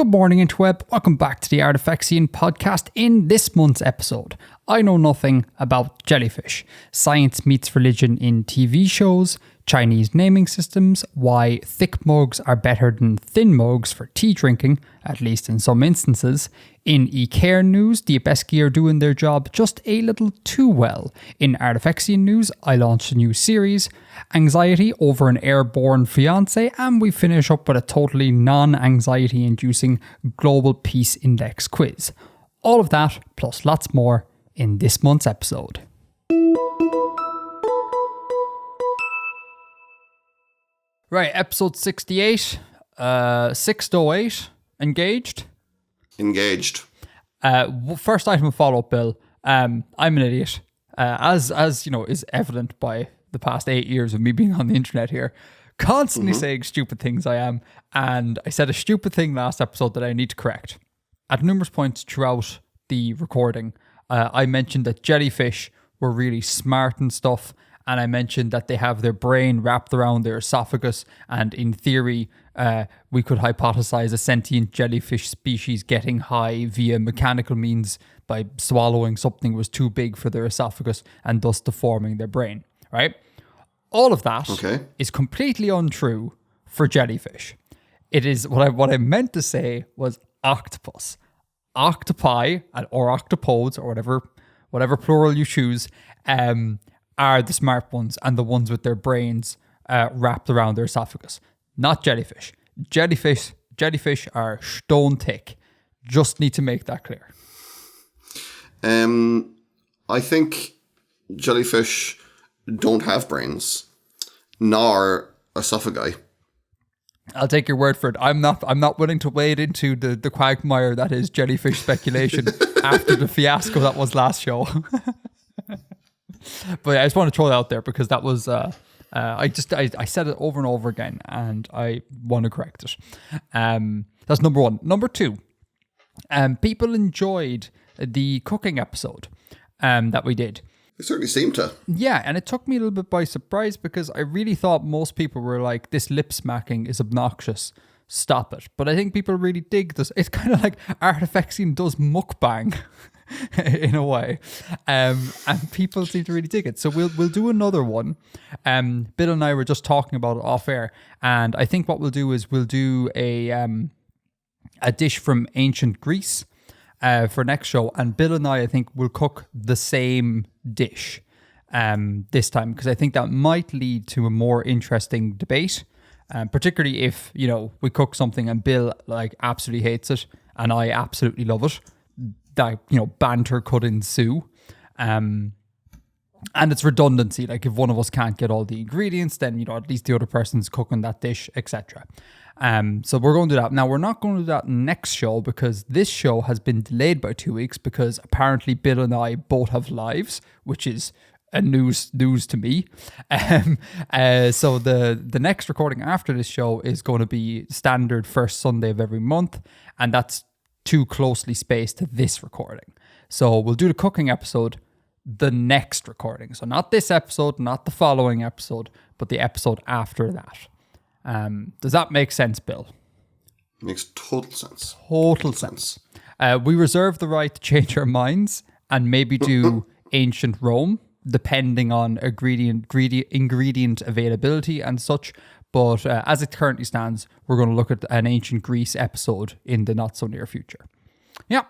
Good morning, interweb. Welcome back to the Artifexian podcast. In this month's episode, I know nothing about jellyfish, science meets religion in TV shows, Chinese naming systems, why thick mugs are better than thin mugs for tea drinking, at least in some instances. In Cairn news, the Abeski are doing their job just a little too well. In Artifexian news, I launched a new series, anxiety over an airborne fiancé, and we finish up with a totally non-anxiety inducing Global Peace Index quiz. All of that, plus lots more, in this month's episode. Right, episode 68, 608, engaged? Engaged. First item of follow-up, Bill. I'm an idiot. As you know, is evident by the past 8 years of me being on the internet here. Constantly saying stupid things I am. And I said a stupid thing last episode that I need to correct. At numerous points throughout the recording, I mentioned that jellyfish were really smart and stuff. And I mentioned that they have their brain wrapped around their esophagus. And in theory, we could hypothesize a sentient jellyfish species getting high via mechanical means by swallowing something was too big for their esophagus and thus deforming their brain, right? All of that is completely untrue for jellyfish. It is what I meant to say was octopus. Octopi or octopodes or whatever plural you choose, are the smart ones and the ones with their brains wrapped around their esophagus. Not jellyfish. Jellyfish are stone thick. Just need to make that clear. I think jellyfish don't have brains, nor esophagi. I'll take your word for it. I'm not willing to wade into the quagmire that is jellyfish speculation after the fiasco that was last show. But I just want to throw that out there because that was I said it over and over again and I want to correct it. That's number one. Number two, people enjoyed the cooking episode that we did. They certainly seem to. Yeah, and it took me a little bit by surprise because I really thought most people were like, this lip smacking is obnoxious. Stop it. But I think people really dig this. It's kind of like Artifexian does mukbang. In a way, and people seem to really dig it. So we'll do another one. Bill and I were just talking about it off air, and I think what we'll do is we'll do a dish from ancient Greece for next show, and Bill and I think will cook the same dish this time because I think that might lead to a more interesting debate, particularly if we cook something and Bill absolutely hates it and I absolutely love it. That banter could ensue, and it's redundancy. Like if one of us can't get all the ingredients, then at least the other person's cooking that dish, etc. So we're going to do that. Now we're not going to do that next show because this show has been delayed by 2 weeks because apparently Bill and I both have lives, which is a news to me. So the next recording after this show is going to be standard first Sunday of every month, and that's too closely spaced to this recording. So we'll do the cooking episode the next recording. So not this episode, not the following episode, but the episode after that. Does that make sense, Bill? Makes total sense. Total sense. We reserve the right to change our minds and maybe do ancient Rome, depending on ingredient availability and such. But as it currently stands, we're going to look at an ancient Greece episode in the not so near future. Yeah.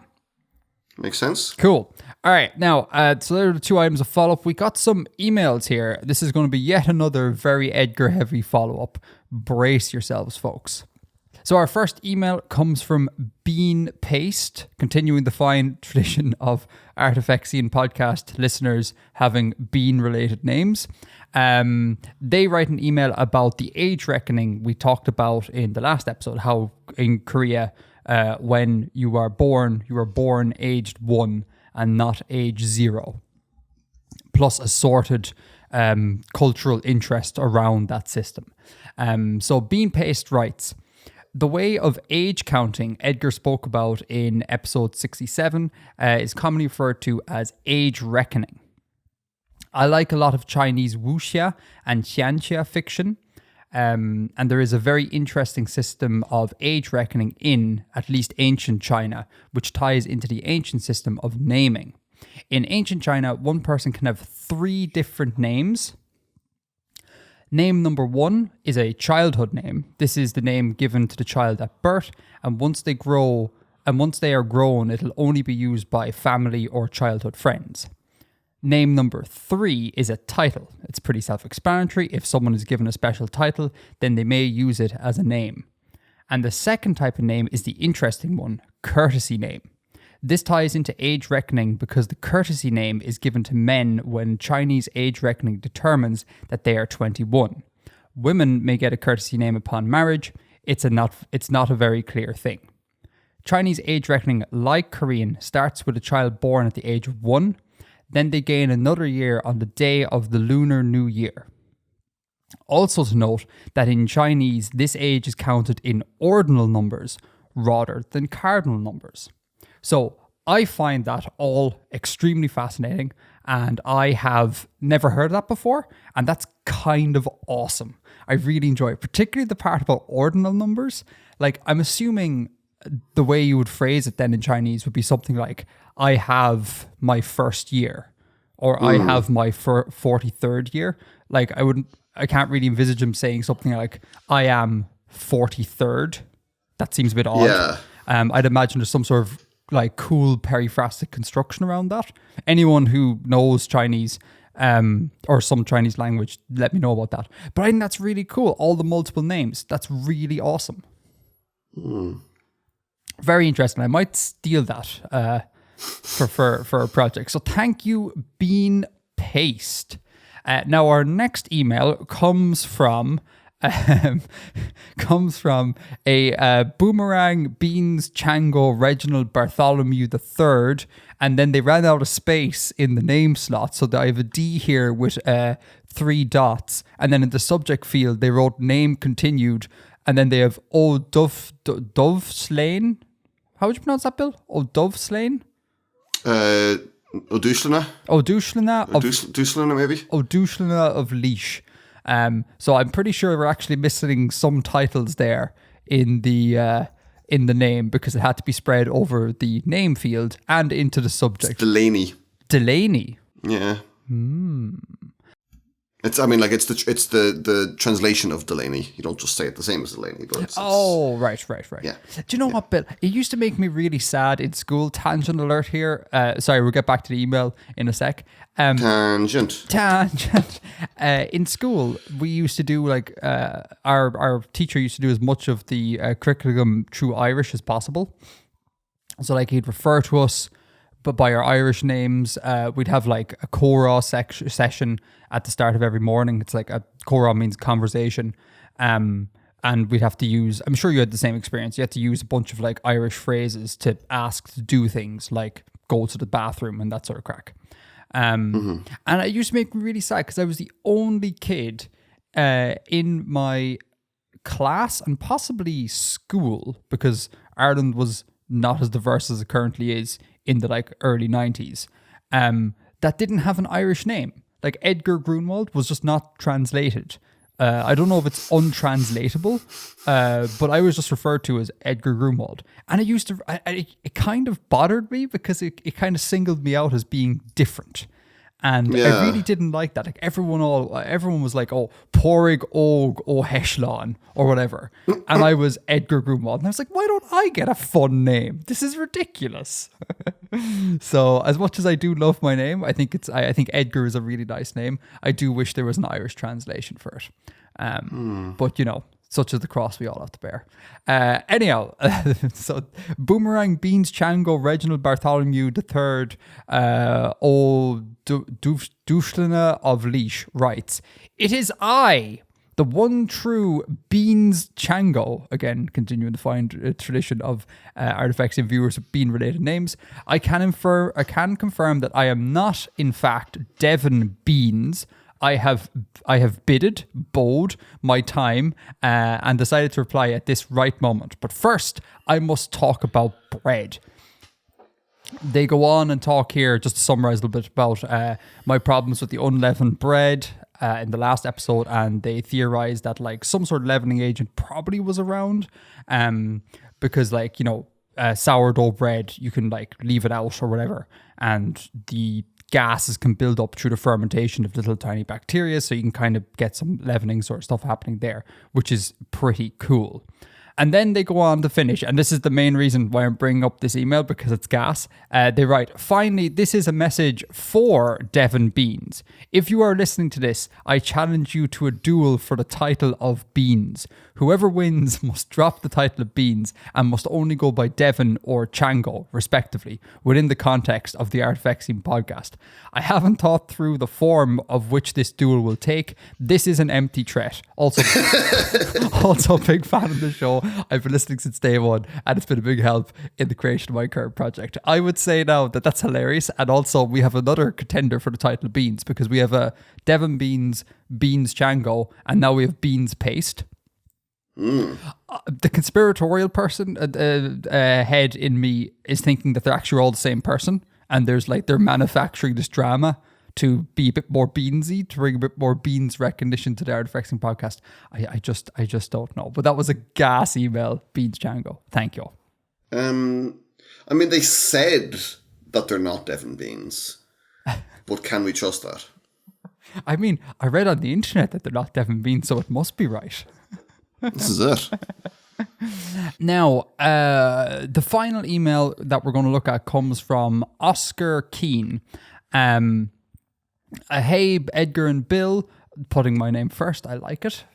Makes sense. Cool. All right. Now, so there are the 2 items of follow-up. We got some emails here. This is going to be yet another very Edgar-heavy follow-up. Brace yourselves, folks. So our first email comes from Bean Paste, continuing the fine tradition of Artifexian podcast listeners having bean-related names. They write an email about the age reckoning we talked about in the last episode, how in Korea, when you are born aged 1 and not age 0, plus assorted cultural interest around that system. So Bean Paste writes, the way of age counting Edgar spoke about in episode 67 is commonly referred to as age reckoning. I like a lot of Chinese wuxia and xianxia fiction. And there is a very interesting system of age reckoning in at least ancient China, which ties into the ancient system of naming. In ancient China, one person can have 3 different names. Name number 1 is a childhood name. This is the name given to the child at birth, and once they are grown, it'll only be used by family or childhood friends. Name number 3 is a title. It's pretty self-explanatory. If someone is given a special title, then they may use it as a name. And the second type of name is the interesting one, courtesy name. This ties into age reckoning because the courtesy name is given to men when Chinese age reckoning determines that they are 21. Women may get a courtesy name upon marriage. It's not a very clear thing. Chinese age reckoning, like Korean, starts with a child born at the age of 1. Then they gain another year on the day of the Lunar New Year. Also to note that in Chinese, this age is counted in ordinal numbers rather than cardinal numbers. So I find that all extremely fascinating, and I have never heard of that before, and that's kind of awesome. I really enjoy it, particularly the part about ordinal numbers. Like, I'm assuming the way you would phrase it then in Chinese would be something like, I have my first year, or I have my 43rd year. Like, I can't really envisage him saying something like, I am 43rd. That seems a bit odd. Yeah. I'd imagine there's some sort of like cool periphrastic construction around that. Anyone who knows Chinese or some Chinese language, let me know about that. But I think that's really cool. All the multiple names. That's really awesome. Very interesting. I might steal that for a project. So thank you, Bean Paste. Now our next email comes from a Boomerang Beans Chango Reginald Bartholomew III, and then they ran out of space in the name slot, so I have a D here with 3 dots, and then in the subject field they wrote name continued, and then they have Dove Slane. How would you pronounce that, Bill? Dove Slane? Odushlana? Odushlana maybe? Odushlana of Leash. So I'm pretty sure we're actually missing some titles there in the name because it had to be spread over the name field and into the subject. It's Delaney. Delaney? Yeah. It's the translation of Delaney. You don't just say it the same as Delaney, but it's right. Yeah. Do you know what, Bill? It used to make me really sad in school. Tangent alert here. Sorry, we'll get back to the email in a sec. Tangent. In school, we used to do our teacher used to do as much of the curriculum through Irish as possible. So he'd refer to us but by our Irish names. We'd have like a Korah session at the start of every morning. It's like a Korah means conversation. And we'd have to use, I'm sure you had the same experience. You had to use a bunch of like Irish phrases to ask to do things like go to the bathroom and that sort of crack. And it used to make me really sad because I was the only kid in my class and possibly school, because Ireland was not as diverse as it currently is in the early 90s, that didn't have an Irish name. Like Edgar Grunwald was just not translated. I don't know if it's untranslatable, but I was just referred to as Edgar Grunwald. And it used to, it kind of bothered me because it kind of singled me out as being different. And I really didn't like that. Like everyone was like, oh, Porig Og O Heshlon or whatever. And I was Edgar Grunwald. And I was like, why don't I get a fun name? This is ridiculous. So as much as I do love my name, I think Edgar is a really nice name. I do wish there was an Irish translation for it. But such is the cross we all have to bear. Anyhow, so Boomerang Beans Chango Reginald Bartholomew III Dushlana of Leash writes, "It is I, the one true Beans Chango," again continuing the fine tradition of Artifexian viewers with bean-related names. I can confirm that I am not, in fact, Devon Beans. I have bode my time and decided to reply at this right moment. But first, I must talk about bread. They go on and talk here, just to summarize a little bit about my problems with the unleavened bread. in the last episode, and they theorized that like some sort of leavening agent probably was around, because like, you know, sourdough bread, you can like leave it out or whatever, and the gases can build up through the fermentation of little tiny bacteria, so you can kind of get some leavening sort of stuff happening there, which is pretty cool. And then they go on to finish, and this is the main reason why I'm bringing up this email, because it's gas. They write, finally, this is a message for Devon Beans. If you are listening to this, I challenge you to a duel for the title of Beans. Whoever wins must drop the title of Beans and must only go by Devon or Chango, respectively, within the context of the Artifexian podcast. I haven't thought through the form of which this duel will take. This is an empty threat. Also, also a big fan of the show. I've been listening since day one, and it's been a big help in the creation of my current project. I would say now that that's hilarious, and also we have another contender for the title of Beans, because we have a Devon Beans, Beans Chango, and now we have Beans Paste. The conspiratorial person head in me is thinking that they're actually all the same person, and there's like they're manufacturing this drama to be a bit more beansy, to bring a bit more beans recognition to the Artifexian podcast. I just don't know. But that was a gas email, Beans Chango. Thank you. I mean, they said that they're not Devon Beans, but can we trust that? I mean, I read on the internet that they're not Devon Beans, so it must be right. This is it. Now, the final email that we're going to look at comes from Oscar Keane. Hey, Edgar and Bill, putting my name first. I like it.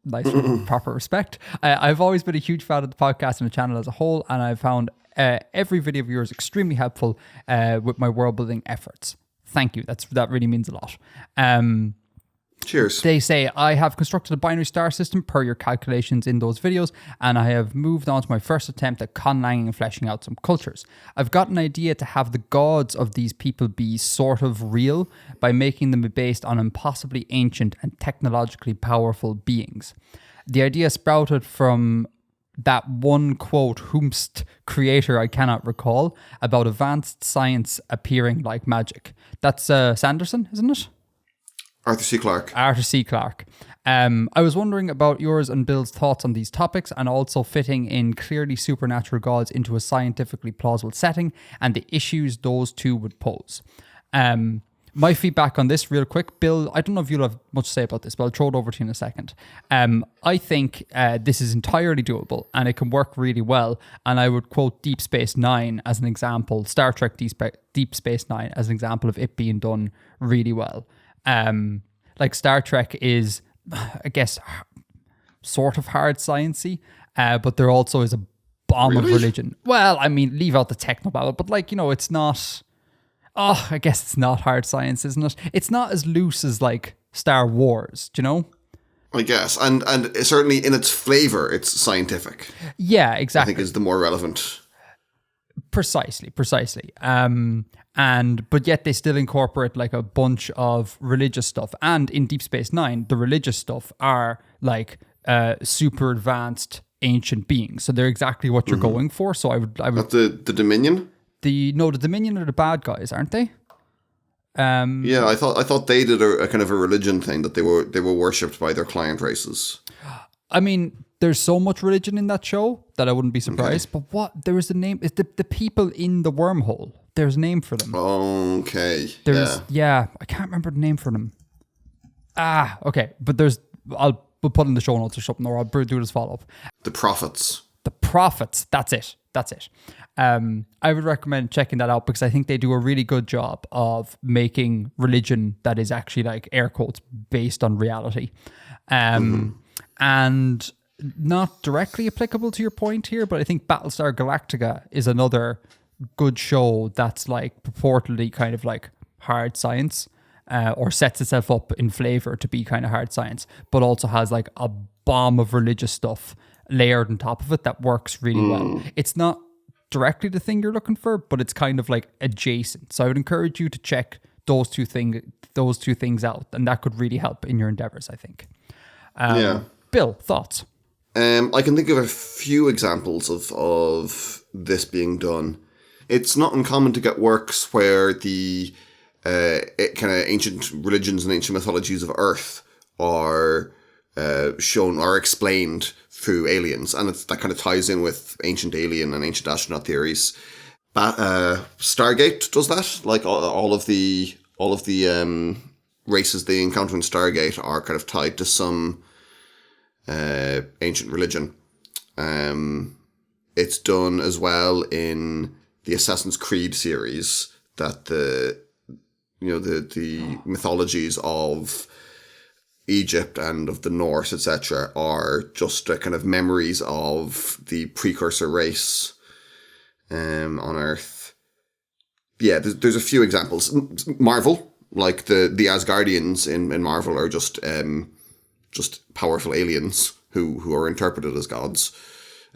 Nice, proper respect. I've always been a huge fan of the podcast and the channel as a whole, and I've found every video of yours extremely helpful with my world building efforts. Thank you. That really means a lot. Cheers. They say, I have constructed a binary star system per your calculations in those videos, and I have moved on to my first attempt at conlanging and fleshing out some cultures. I've got an idea to have the gods of these people be sort of real by making them based on impossibly ancient and technologically powerful beings. The idea sprouted from that one quote, whomst creator I cannot recall, about advanced science appearing like magic. That's Sanderson, isn't it? Arthur C. Clarke. Arthur C. Clarke. I was wondering about yours and Bill's thoughts on these topics, and also fitting in clearly supernatural gods into a scientifically plausible setting and the issues those two would pose. My feedback on this real quick, Bill, I don't know if you'll have much to say about this, but I'll throw it over to you in a second. I think this is entirely doable and it can work really well. And I would quote Deep Space Nine as an example, Star Trek Deep Space Nine as an example of it being done really well. Like Star Trek is, I guess, sort of hard sciencey, but there also is a bomb of religion. Well, I mean, leave out the technobabble, but like, you know, it's not, I guess it's not hard science, isn't it? It's not as loose as like Star Wars, do you know? I guess, and certainly in its flavor, it's scientific. Yeah, exactly. I think is the more relevant. Precisely. But yet they still incorporate like a bunch of religious stuff. And in Deep Space Nine, the religious stuff are like super advanced ancient beings. So they're exactly what you're going for. So I would. Not the Dominion? The Dominion are the bad guys, aren't they? Yeah, I thought they did a kind of a religion thing, that they were worshipped by their client races. I mean, there's so much religion in that show that I wouldn't be surprised. Okay. But what? There is a name. It's the people in the wormhole. There's a name for them. Okay. Yeah, I can't remember the name for them. Okay. But we'll put in the show notes or something, or I'll do this follow-up. The Prophets. The Prophets. That's it. I would recommend checking that out, because I think they do a really good job of making religion that is actually like air quotes based on reality. And not directly applicable to your point here, but I think Battlestar Galactica is another good show that's like purportedly kind of like hard science, or sets itself up in flavor to be kind of hard science, but also has like a bomb of religious stuff layered on top of it that works really well. It's not directly the thing you're looking for, but it's kind of like adjacent. So I would encourage you to check those two things out, and that could really help in your endeavors, I think. Bill, thoughts? I can think of a few examples of this being done. It's not uncommon to get works where the kind of ancient religions and ancient mythologies of Earth are shown or explained through aliens, and that kind of ties in with ancient alien and ancient astronaut theories. Stargate does that. Like all of the races they encounter in Stargate are kind of tied to some ancient religion. It's done as well in the Assassin's Creed series, that the mythologies of Egypt and of the Norse, etc., are just kind of memories of the precursor race on Earth. Yeah, there's a few examples. Marvel, like the Asgardians in Marvel, are just powerful aliens who are interpreted as gods.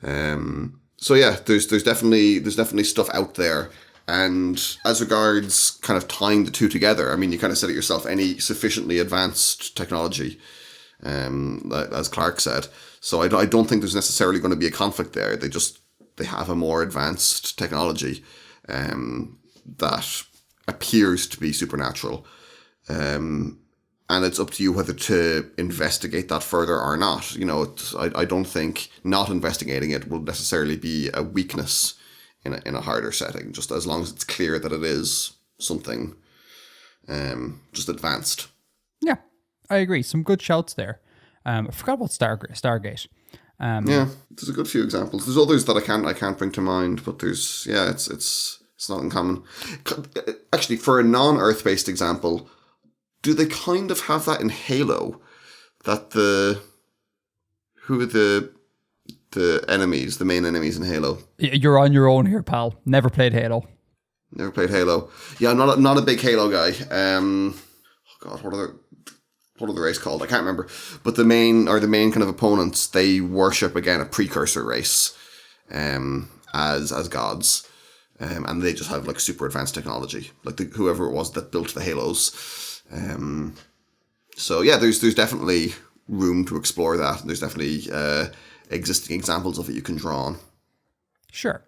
So yeah, there's definitely stuff out there. And as regards kind of tying the two together, I mean, you kind of said it yourself, any sufficiently advanced technology, as Clark said. So I don't think there's necessarily going to be a conflict there. They have a more advanced technology that appears to be supernatural. And it's up to you whether to investigate that further or not. You know, I don't think not investigating it will necessarily be a weakness in a harder setting, just as long as it's clear that it is something just advanced. Yeah, I agree. Some good shouts there. I forgot about Stargate. Yeah, there's a good few examples. There's others that I can't bring to mind, but there's it's not uncommon. Actually, for a non-Earth-based example, do they kind of have that in Halo? That who are the enemies, the main enemies in Halo? You're on your own here, pal. Never played Halo. Never played Halo. Yeah, I'm not a big Halo guy. Oh God, what are the race called? I can't remember. But the main kind of opponents, they worship again a precursor race, as gods, and they just have like super advanced technology, like whoever it was that built the Halos. So yeah, there's definitely room to explore that. There's definitely existing examples of it you can draw on. Sure.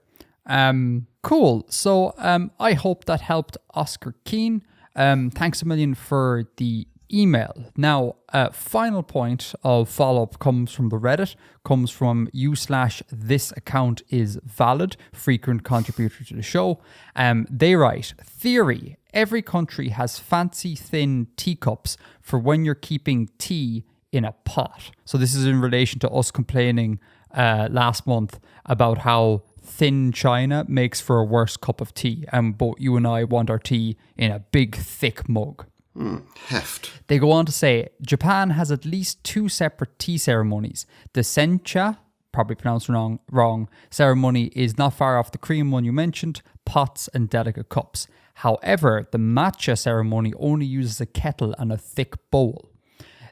Cool. So I hope that helped Oscar Keane. Thanks a million for the email. Now, final point of follow-up comes from the Reddit, comes from /this account is valid, frequent contributor to the show. They write, theory, every country has fancy thin teacups for when you're keeping tea in a pot. So this is in relation to us complaining last month about how thin China makes for a worse cup of tea, and both you and I want our tea in a big thick mug. Heft. They go on to say, Japan has at least 2 separate tea ceremonies. The sencha, probably pronounced wrong, ceremony is not far off the Korean one you mentioned, pots and delicate cups. However, the matcha ceremony only uses a kettle and a thick bowl.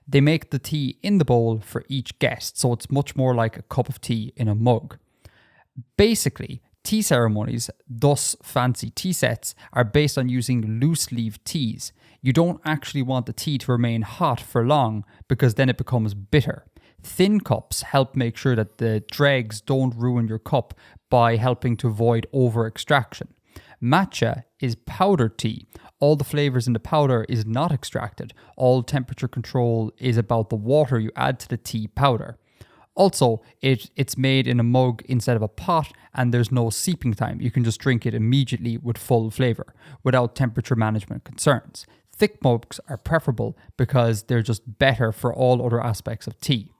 They make the tea in the bowl for each guest, so it's much more like a cup of tea in a mug. Basically, tea ceremonies, thus fancy tea sets, are based on using loose leaf teas. You don't actually want the tea to remain hot for long because then it becomes bitter. Thin cups help make sure that the dregs don't ruin your cup by helping to avoid over-extraction. Matcha is powdered tea. All the flavors in the powder is not extracted. All temperature control is about the water you add to the tea powder. Also, it's made in a mug instead of a pot, and there's no seeping time. You can just drink it immediately with full flavor, without temperature management concerns. Thick mugs are preferable because they're just better for all other aspects of tea.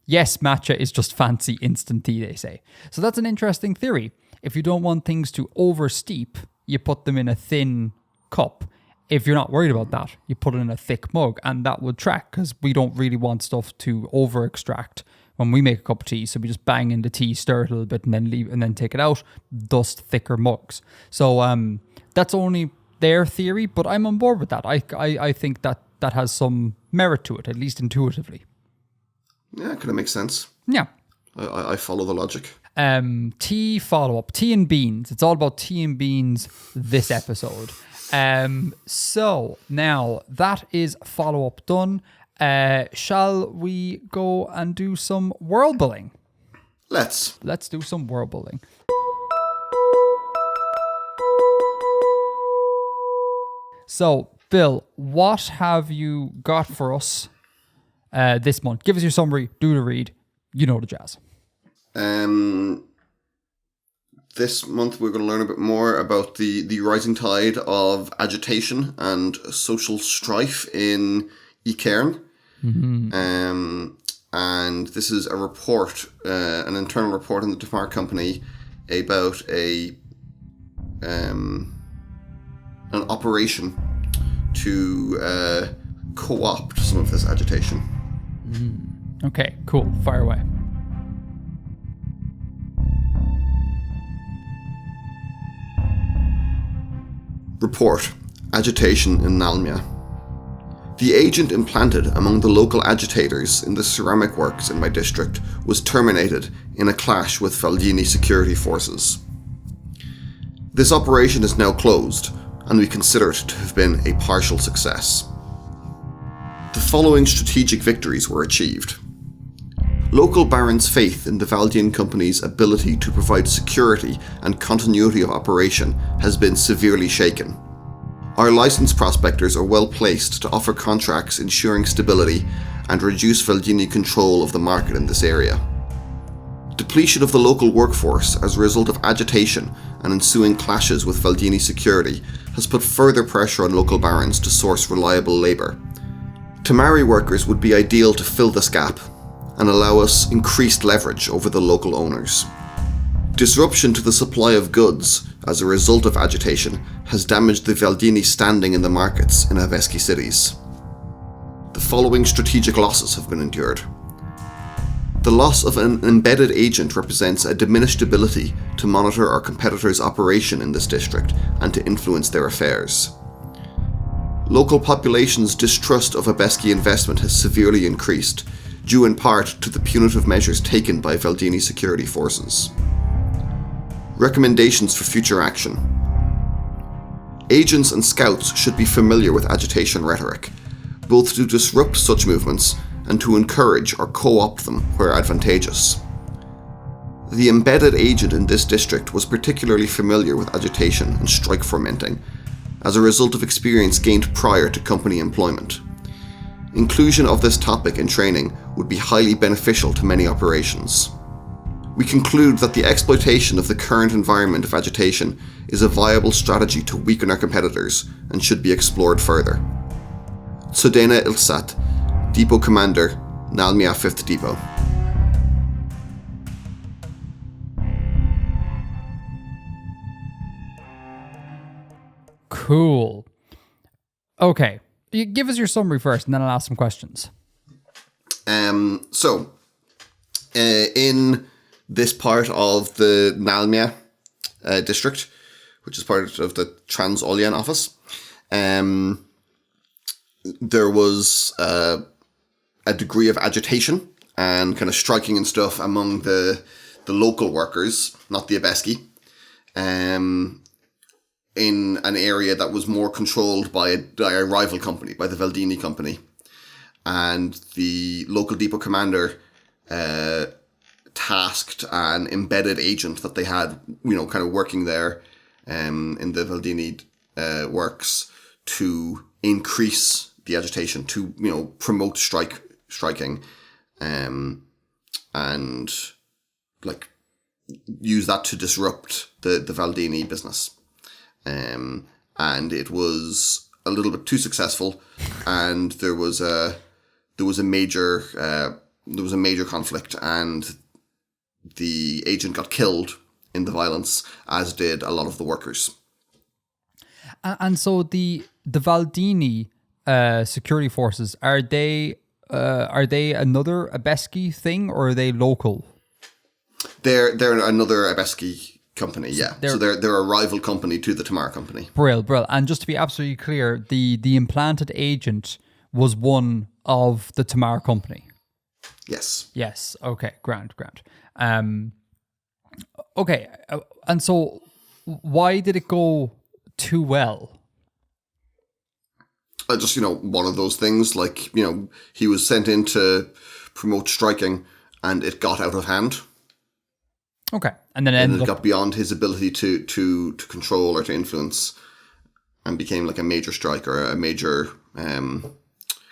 Yes, matcha is just fancy instant tea, they say. So that's an interesting theory. If you don't want things to oversteep, you put them in a thin cup. If you're not worried about that, you put it in a thick mug, and that would track because we don't really want stuff to over-extract when we make a cup of tea. So we just bang in the tea, stir it a little bit, and then leave, and then take it out. Thus, thicker mugs. So that's only their theory, but I'm on board with that. I think that has some merit to it, at least intuitively. Yeah, it kind of makes sense. Yeah. I follow the logic. Tea follow-up. Tea and beans. It's all about tea and beans this episode. So now that is follow-up done. Shall we go and do some world building? Let's do some world building. So, Bill, what have you got for us this month? Give us your summary, do the read, you know the jazz. This month we're going to learn a bit more about the rising tide of agitation and social strife in Cairn. And this is a report, an internal report in the Tamar company about an operation to co-opt some of this agitation. Okay, cool. Fire away. Report: Agitation in Nalmya. The agent implanted among the local agitators in the ceramic works in my district was terminated in a clash with Valdini security forces. This operation is now closed, and we consider it to have been a partial success. The following strategic victories were achieved. Local barons' faith in the Valdian company's ability to provide security and continuity of operation has been severely shaken. Our licensed prospectors are well placed to offer contracts ensuring stability and reduce Valdini control of the market in this area. Depletion of the local workforce as a result of agitation and ensuing clashes with Valdini security has put further pressure on local barons to source reliable labour. Tamari workers would be ideal to fill this gap and allow us increased leverage over the local owners. Disruption to the supply of goods as a result of agitation has damaged the Valdini standing in the markets in Aveski cities. The following strategic losses have been endured. The loss of an embedded agent represents a diminished ability to monitor our competitors' operation in this district and to influence their affairs. Local population's distrust of Aveski investment has severely increased, due in part to the punitive measures taken by Valdini security forces. Recommendations for future action. Agents and scouts should be familiar with agitation rhetoric, both to disrupt such movements and to encourage or co-opt them where advantageous. The embedded agent in this district was particularly familiar with agitation and strike fomenting, as a result of experience gained prior to company employment. Inclusion of this topic in training would be highly beneficial to many operations. We conclude that the exploitation of the current environment of agitation is a viable strategy to weaken our competitors and should be explored further. Sodena Ilsat, Depot Commander, Nalmya 5th Depot. Cool. Okay. You give us your summary first, and then I'll ask some questions. In this part of the Nalmya district, which is part of the Trans-Olyan office, there was a degree of agitation and kind of striking and stuff among the local workers, not the Abeski, in an area that was more controlled by a rival company, by the Valdini company. And the local depot commander tasked an embedded agent that they had, kind of working there in the Valdini works to increase the agitation, to, promote striking and like use that to disrupt the Valdini business. And it was a little bit too successful, and there was a major conflict, and the agent got killed in the violence, as did a lot of the workers. And so the Valdini security forces, are they another Abeski thing, or are they local? They're another Abeski company, yeah. So they're a rival company to the Tamar company. Brill. And just to be absolutely clear, the implanted agent was one of the Tamar company. Yes. Okay. Grand. Okay. And so why did it go too well? Just, one of those things, like, he was sent in to promote striking and it got out of hand. Okay. And then it got beyond his ability to control or to influence. and became like a major strike or a major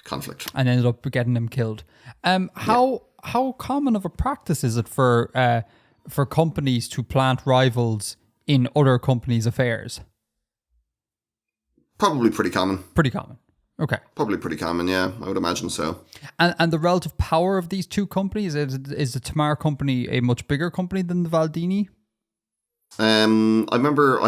conflict. And ended up getting them killed. How common of a practice is it for companies to plant rivals in other companies' affairs? Probably pretty common. Pretty common. Okay. Probably pretty common, yeah. I would imagine so. And the relative power of these two companies, is the Tamar company a much bigger company than the Valdini? I can't remember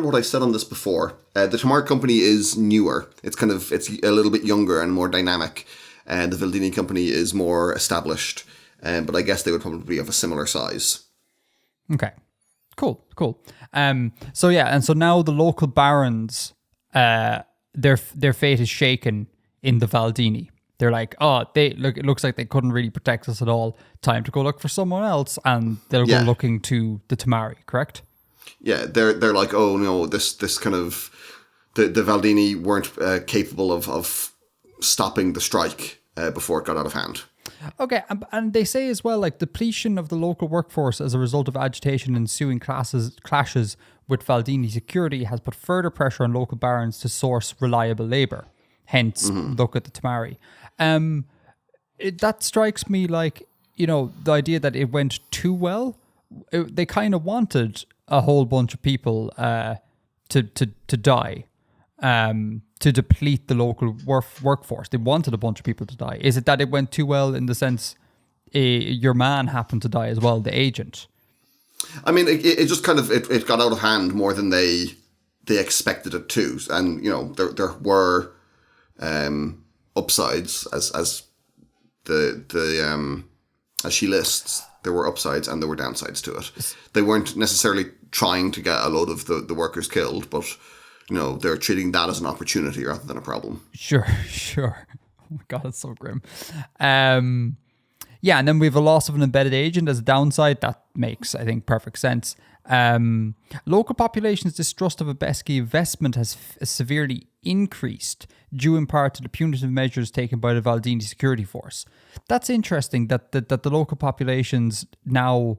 what I said on this before. The Tamar company is newer. It's a little bit younger and more dynamic. And the Valdini company is more established. But I guess they would probably be of a similar size. Okay. Cool. So now the local barons, their fate is shaken in the Valdini. They're like, it looks like they couldn't really protect us at all. Time to go look for someone else, and they'll go looking to the Tamari, correct? Yeah, they're like, oh no, this kind of the Valdini weren't capable of stopping the strike before it got out of hand. Okay, and they say as well, like, depletion of the local workforce as a result of agitation and ensuing clashes with Valdini security has put further pressure on local barons to source reliable labour. Hence, look at the Tamari. That strikes me like, the idea that it went too well. They kind of wanted a whole bunch of people to die. To deplete the local workforce. They wanted a bunch of people to die. Is it that it went too well in the sense your man happened to die as well, the agent? I mean, it just kind of, it got out of hand more than they expected it to. And, there were upsides as she lists. There were upsides and there were downsides to it. They weren't necessarily trying to get a load of the workers killed, but they're treating that as an opportunity rather than a problem. Sure. Oh my God, it's so grim. And then we have a loss of an embedded agent as a downside. That makes, I think, perfect sense. Local population's distrust of Abeski investment has severely increased, due in part to the punitive measures taken by the Valdini security force. That's interesting that the local populations now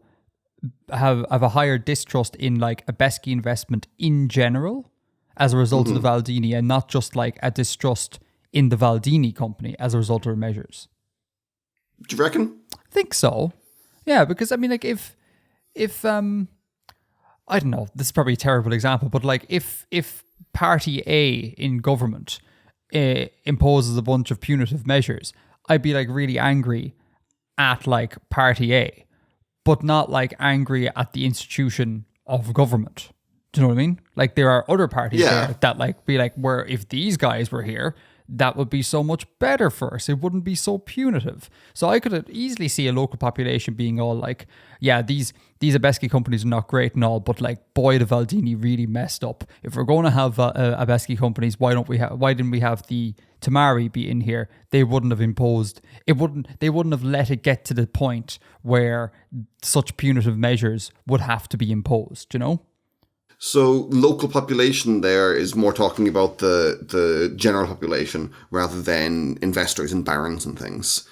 have a higher distrust in like Abeski investment in general as a result of the Valdini, and not just like a distrust in the Valdini company as a result of their measures. Do you reckon? I think so. Yeah, because I mean, like if I don't know, this is probably a terrible example, but like if Party A in government imposes a bunch of punitive measures, I'd be like really angry at like Party A, but not like angry at the institution of government. Do you know what I mean? Like there are other parties there that like be like, where if these guys were here, that would be so much better for us. It wouldn't be so punitive. So I could easily see a local population being all like, yeah, these Abeski companies are not great and all, but like, boy, the Valdini really messed up. If we're going to have Abeski companies, why didn't we have the Tamari be in here? They wouldn't have imposed it. They wouldn't have let it get to the point where such punitive measures would have to be imposed. You know. So local population there is more talking about the general population rather than investors and barons and things.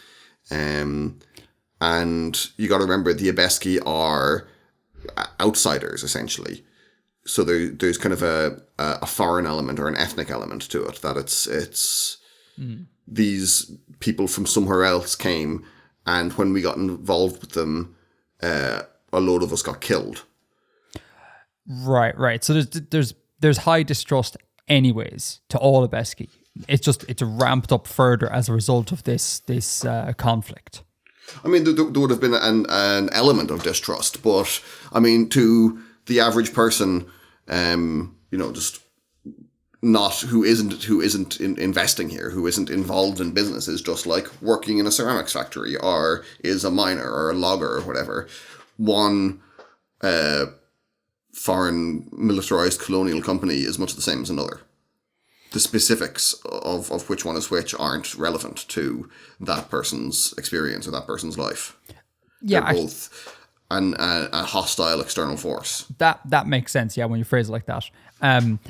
And you got to remember the Abeski are outsiders essentially. So there's kind of a foreign element or an ethnic element to it, that it's these people from somewhere else came, and when we got involved with them, a load of us got killed. Right. So there's high distrust anyways to all Abeski. It's ramped up further as a result of this conflict. I mean, there would have been an element of distrust, but I mean, to the average person, just not who isn't investing here, who isn't involved in business, is just like working in a ceramics factory or is a miner or a logger or whatever. One foreign militarized colonial company is much the same as another. The specifics of which one is which aren't relevant to that person's experience or that person's life. Yeah, they're both a hostile external force. That makes sense, yeah, when you phrase it like that.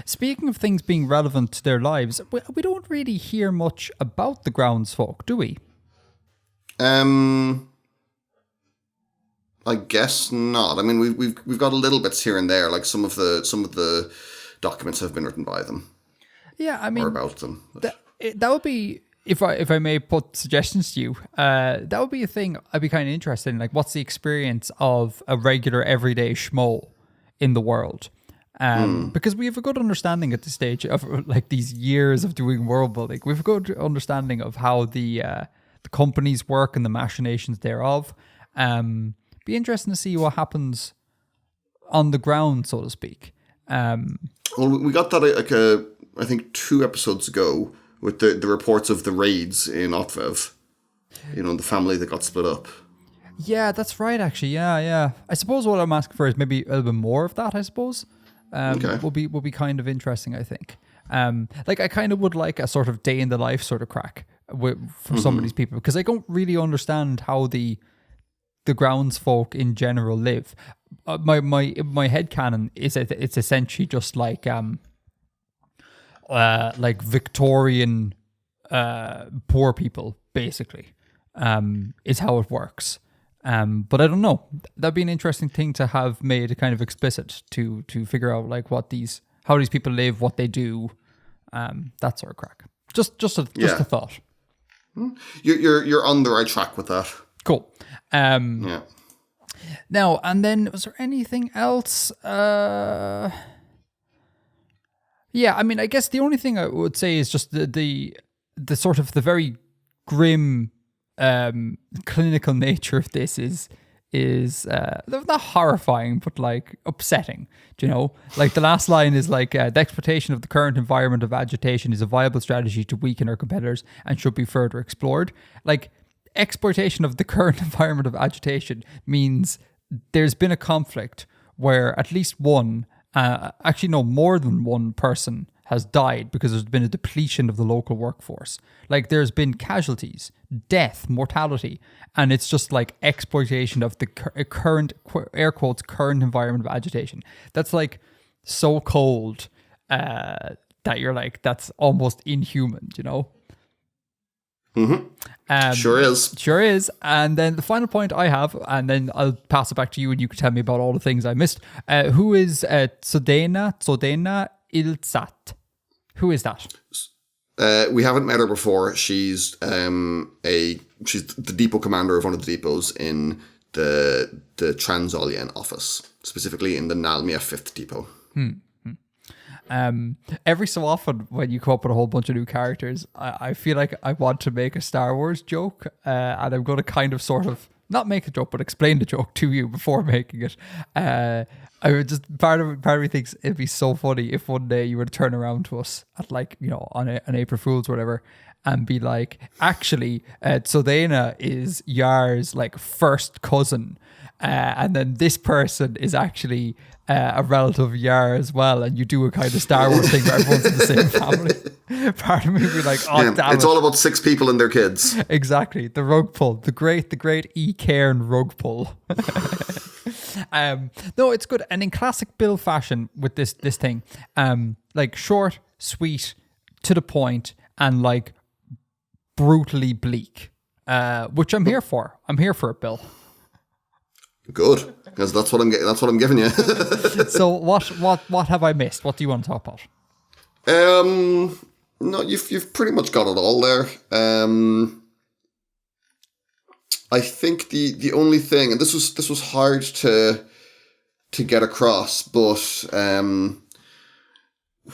Speaking of things being relevant to their lives, we don't really hear much about the Groundsfolk, do we? I guess not. I mean, we've got a little bits here and there, like some of the documents have been written by them. Yeah, I mean, or about them. that would be, if I may put suggestions to you, that would be a thing I'd be kind of interested in. Like, what's the experience of a regular everyday schmo in the world? Because we have a good understanding at this stage of like these years of doing world building. We have a good understanding of how the companies work and the machinations thereof. Be interesting to see what happens on the ground, so to speak. Well, we got that I think 2 episodes ago with the reports of the raids in Otvev. The family that got split up. Yeah, that's right, actually. Yeah. I suppose what I'm asking for is maybe a little bit more of that, I suppose. Okay. Will be kind of interesting, I think. Like, I kind of would like a sort of day in the life sort of crack for some of these people, because I don't really understand how the groundsfolk in general live. My headcanon is that it's essentially just like Victorian poor people, basically, is how it works. But I don't know. That'd be an interesting thing to have made kind of explicit to figure out like how these people live, what they do, that sort of crack. Just a thought. You're on the right track with that. Cool. Yeah. Now, and then was there anything else? Yeah, I mean, I guess the only thing I would say is just the sort of the very grim clinical nature of this is not horrifying, but like upsetting. Do you know? Like, the last line is like, the exploitation of the current environment of agitation is a viable strategy to weaken our competitors and should be further explored. Like, exploitation of the current environment of agitation means there's been a conflict where at least one, actually no, more than one person has died because there's been a depletion of the local workforce. Like, there's been casualties, death, mortality, and it's just like exploitation of the current, air quotes, current environment of agitation. That's like so cold that you're like, that's almost inhuman, you know? Mm-hmm. Sure is. And then the final point I have, and then I'll pass it back to you and you can tell me about all the things I missed. Who is Tsodena Ilzat? Who is that? We haven't met her before. She's she's the depot commander of one of the depots in the Transolien office, specifically in the Nalmya 5th depot. Every so often when you come up with a whole bunch of new characters, I feel like I want to make a Star Wars joke, and I'm going to kind of sort of not make a joke, but explain the joke to you before making it. I would just, part of me thinks it'd be so funny if one day you would turn around to us at like, on April Fool's or whatever, and be like, actually, Tsodena is Yar's like first cousin, and then this person is actually a relative of Yar as well, and you do a kind of Star Wars thing where everyone's in the same family. Part of me would be like, damn it's all about 6 people and their kids. Exactly, the rug pull, the great Cairn rug pull. No, it's good, and in classic Bill fashion with this thing, like short, sweet, to the point, and like brutally bleak, which I'm here for. I'm here for it, Bill. Good, because that's what I'm giving you. So what have I missed? What do you want to talk about? No, you've pretty much got it all there. I think the only thing, and this was hard to get across, but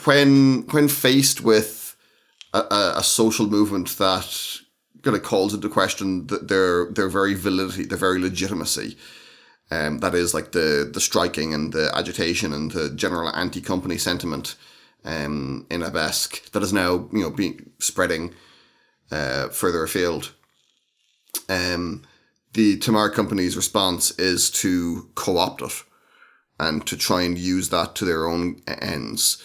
when faced with a social movement that kind of calls into question their very validity, their very legitimacy. That is like the striking and the agitation and the general anti-company sentiment in Abesk that is now being spreading further afield. The Tamar company's response is to co-opt it and to try and use that to their own ends.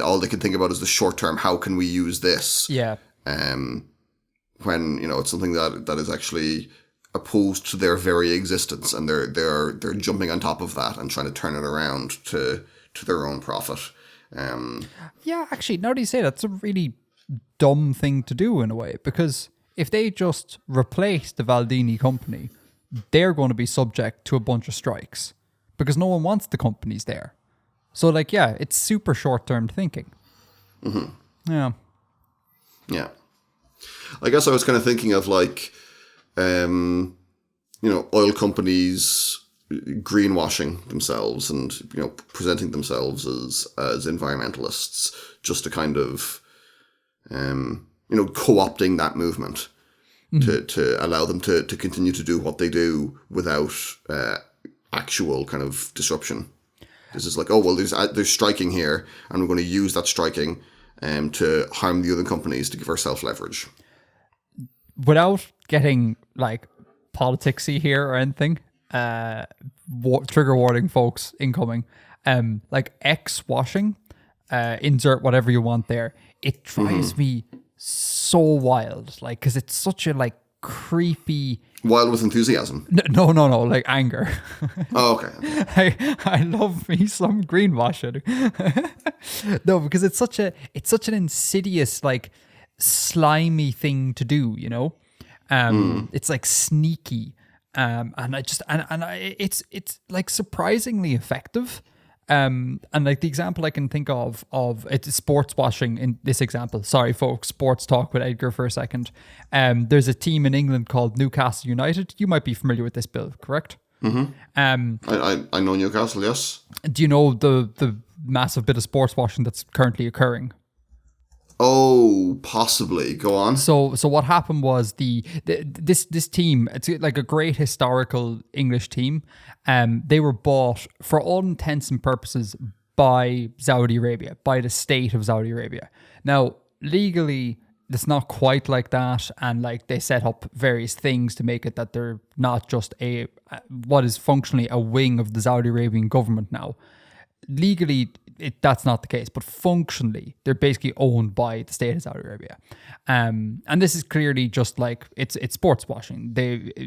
All they can think about is the short term. How can we use this? Yeah. When it's something that is actually opposed to their very existence, and they're jumping on top of that and trying to turn it around to their own profit. Yeah, actually, now that you say that, it's a really dumb thing to do in a way, because if they just replace the Valdini company, they're going to be subject to a bunch of strikes because no one wants the companies there. So like, yeah, it's super short-term thinking. Yeah. Yeah. I guess I was kind of thinking of like, oil companies greenwashing themselves and, presenting themselves as environmentalists just to kind of, co-opting that movement to allow them to continue to do what they do without actual kind of disruption. This is like, oh, well, there's striking here, and we're going to use that striking to harm the other companies to give ourselves leverage. Without getting like politicsy here or anything, trigger warning, folks, incoming. Like X washing, insert whatever you want there. It drives me so wild, like, because it's such a like creepy. Wild with enthusiasm. No, like anger. Oh, okay. I love me some greenwashing. No, because it's such an insidious, like, slimy thing to do, It's like sneaky. And it's like surprisingly effective. And like the example I can think of it's sports washing in this example. Sorry, folks, sports talk with Edgar for a second. There's a team in England called Newcastle United. You might be familiar with this, Bill, correct? Mm-hmm. I know Newcastle, yes. Do you know the massive bit of sports washing that's currently occurring? Oh, possibly. Go on. So what happened was this team, it's like a great historical English team. They were bought for all intents and purposes by Saudi Arabia, by the state of Saudi Arabia. Now, legally, it's not quite like that, and like they set up various things to make it that they're not just what is functionally a wing of the Saudi Arabian government now. Legally, that's not the case, but functionally, they're basically owned by the state of Saudi Arabia. And this is clearly just like, it's sports washing.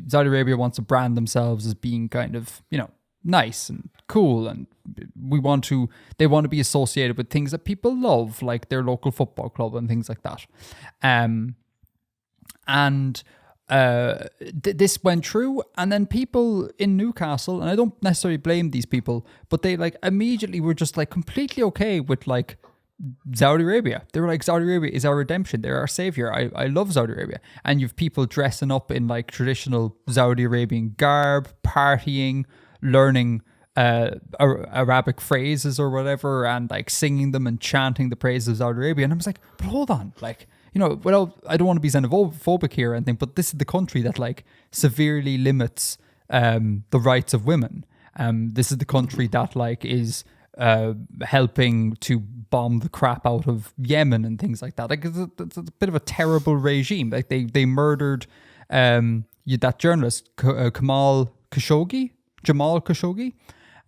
Saudi Arabia wants to brand themselves as being kind of, nice and cool, and they want to be associated with things that people love, like their local football club and things like that. This went through, and then people in Newcastle, and I don't necessarily blame these people, but they like immediately were just like completely okay with like Saudi Arabia. They were like, Saudi Arabia is our redemption, they're our savior. I love Saudi Arabia. And you've people dressing up in like traditional Saudi Arabian garb, partying, learning Arabic phrases or whatever, and like singing them and chanting the praises of Saudi Arabia. And I was like, but hold on, like, I don't want to be xenophobic here or anything, but this is the country that like severely limits the rights of women. This is the country that like is helping to bomb the crap out of Yemen and things like that. Like it's a bit of a terrible regime. Like they murdered that journalist Jamal Khashoggi.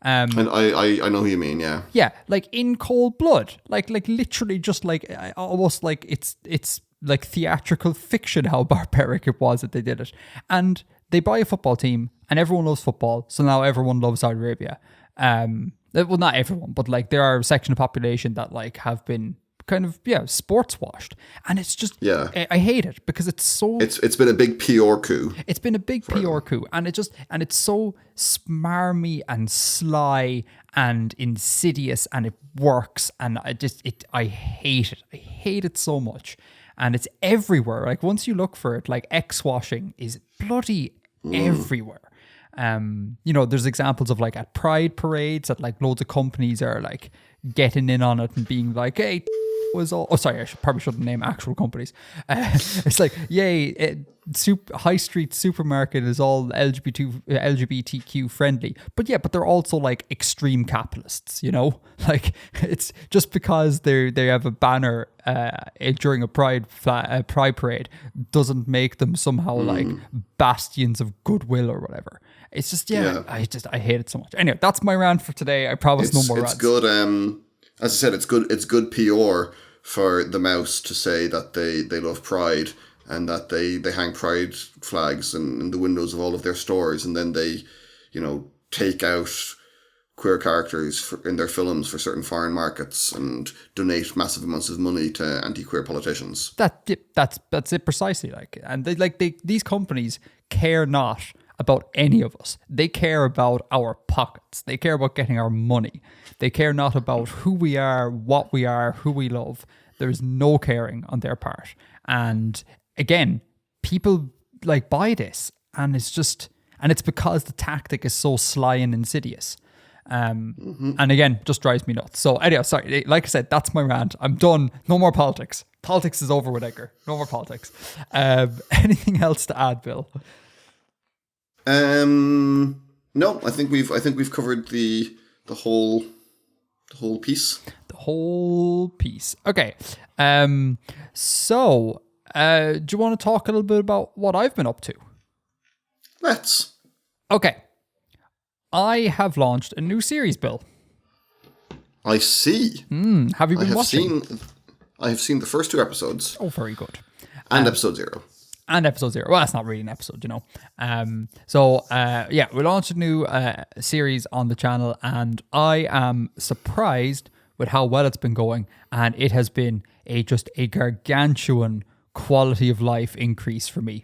And I know who you mean, yeah. Yeah, like in cold blood, like literally just like almost like it's like theatrical fiction how barbaric it was that they did it. And they buy a football team, and everyone loves football, so now everyone loves Saudi Arabia. Well, not everyone, but like there are a section of population that like have been kind of sports washed, and it's just I hate it because it's so it's been a big PR coup. It's been a big PR coup, and it's so smarmy and sly and insidious, and it works, and I hate it. I hate it so much, and it's everywhere. Like once you look for it, like X washing is bloody everywhere. There's examples of like at pride parades that like loads of companies are like getting in on it and being like, hey, was all. Oh, sorry, probably shouldn't name actual companies. It's like, yay, high street supermarket is all LGBTQ friendly, but they're also like extreme capitalists. Like it's just because they have a banner during a pride parade doesn't make them somehow like bastions of goodwill or whatever. It's just I hate it so much. Anyway, that's my rant for today. I promise no more rants. It's good. As I said, it's good PR for the Mouse to say that they love Pride and that they hang Pride flags in the windows of all of their stores, and then they, take out queer characters in their films for certain foreign markets and donate massive amounts of money to anti-queer politicians. That's it precisely. Like, and these companies care not about any of us. They care about our pockets. They care about getting our money. They care not about who we are, what we are, who we love. There's no caring on their part. And again, people like buy this, and it's because the tactic is so sly and insidious. And again, just drives me nuts. So anyway, sorry, like I said, that's my rant. I'm done. No more politics. Politics is over with Edgar. No more politics. Anything else to add, Bill? No, I think we've covered the whole piece. The whole piece. Okay. So do you want to talk a little bit about what I've been up to? Let's. Okay. I have launched a new series, Bill. I see. Have you been watching? I have seen the first 2 episodes. Oh, very good. And episode 0. And episode 0. Well, that's not really an episode, you know. We launched a new series on the channel, and I am surprised with how well it's been going. And it has been just a gargantuan quality of life increase for me.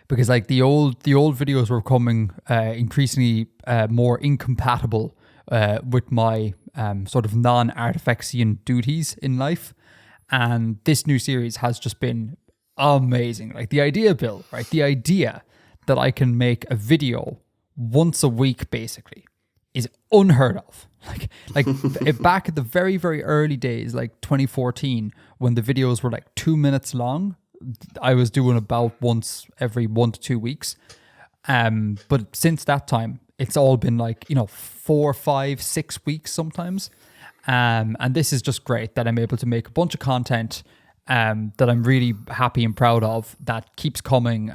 Because like the old videos were becoming increasingly more incompatible with my sort of non-Artifexian duties in life. And this new series has just been amazing. Like the idea, Bill, right? The idea that I can make a video once a week basically is unheard of. Like back at the very, very early days, like 2014, when the videos were like 2 minutes long, I was doing about once every 1 to 2 weeks. But since that time, it's all been like, 4, 5, 6 weeks sometimes. And this is just great that I'm able to make a bunch of content that I'm really happy and proud of that keeps coming.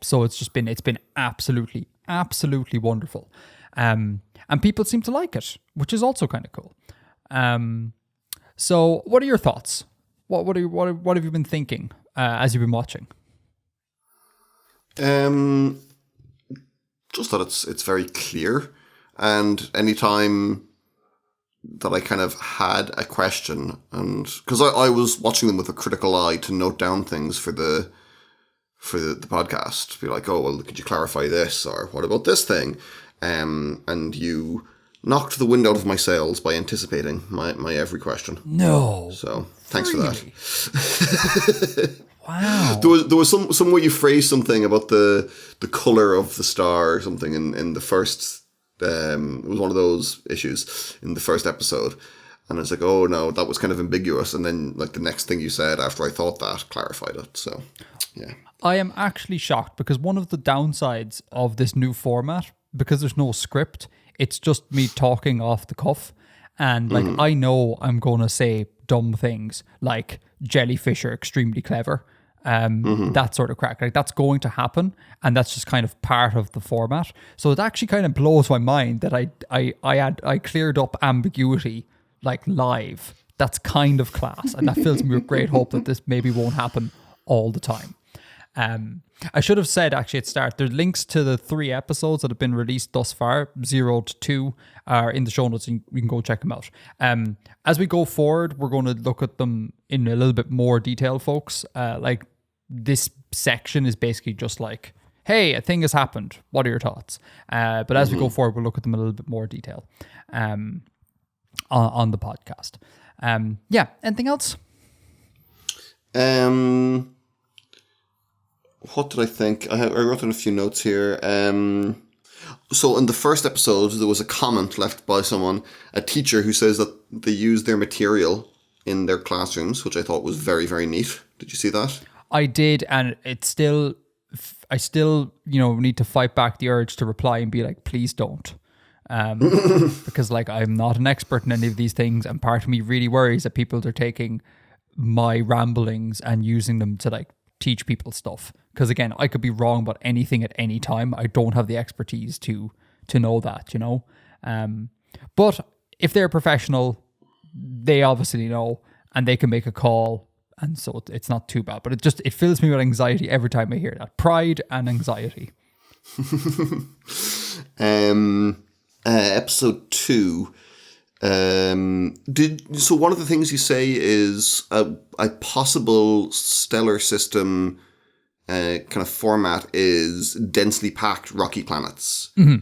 So it's been absolutely, absolutely wonderful. And people seem to like it, which is also kind of cool. So what are your thoughts? What have you been thinking as you've been watching? Just that it's very clear, and anytime that I kind of had a question, and because I was watching them with a critical eye to note down things for the podcast, to be like, oh well, could you clarify this, or what about this thing? And you knocked the wind out of my sails by anticipating my every question. No. So thanks really? For that. Wow. There was some way you phrased something about the color of the star or something in the first. It was one of those issues in the first episode, and I was like, oh no, that was kind of ambiguous. And then like the next thing you said after I thought that clarified it. So yeah. I am actually shocked because one of the downsides of this new format, because there's no script, it's just me talking off the cuff. And like, I know I'm going to say dumb things like jellyfish are extremely clever. That sort of crack. Like that's going to happen. And that's just kind of part of the format. So it actually kind of blows my mind that I cleared up ambiguity like live. That's kind of class. And that fills me with great hope that this maybe won't happen all the time. I should have said actually at the start, there's links to the 3 episodes that have been released thus far, 0 to 2, are in the show notes, and you can go check them out. As we go forward, we're going to look at them in a little bit more detail, folks. Like this section is basically just like, hey, a thing has happened. What are your thoughts? But as we go forward, we'll look at them in a little bit more detail on the podcast. Anything else? What did I think? I wrote in a few notes here. So in the first episode, there was a comment left by someone, a teacher, who says that they use their material in their classrooms, which I thought was very, very neat. Did you see that? I did, and I still, need to fight back the urge to reply and be like, please don't. Because like I'm not an expert in any of these things, and part of me really worries that people are taking my ramblings and using them to like teach people stuff. Because again, I could be wrong about anything at any time. I don't have the expertise to know that, But if they're professional, they obviously know, and they can make a call, and so it's not too bad. But it fills me with anxiety every time I hear that. Pride and anxiety. Episode 2. So one of the things you say is a possible stellar system kind of format is densely packed rocky planets. Mm-hmm.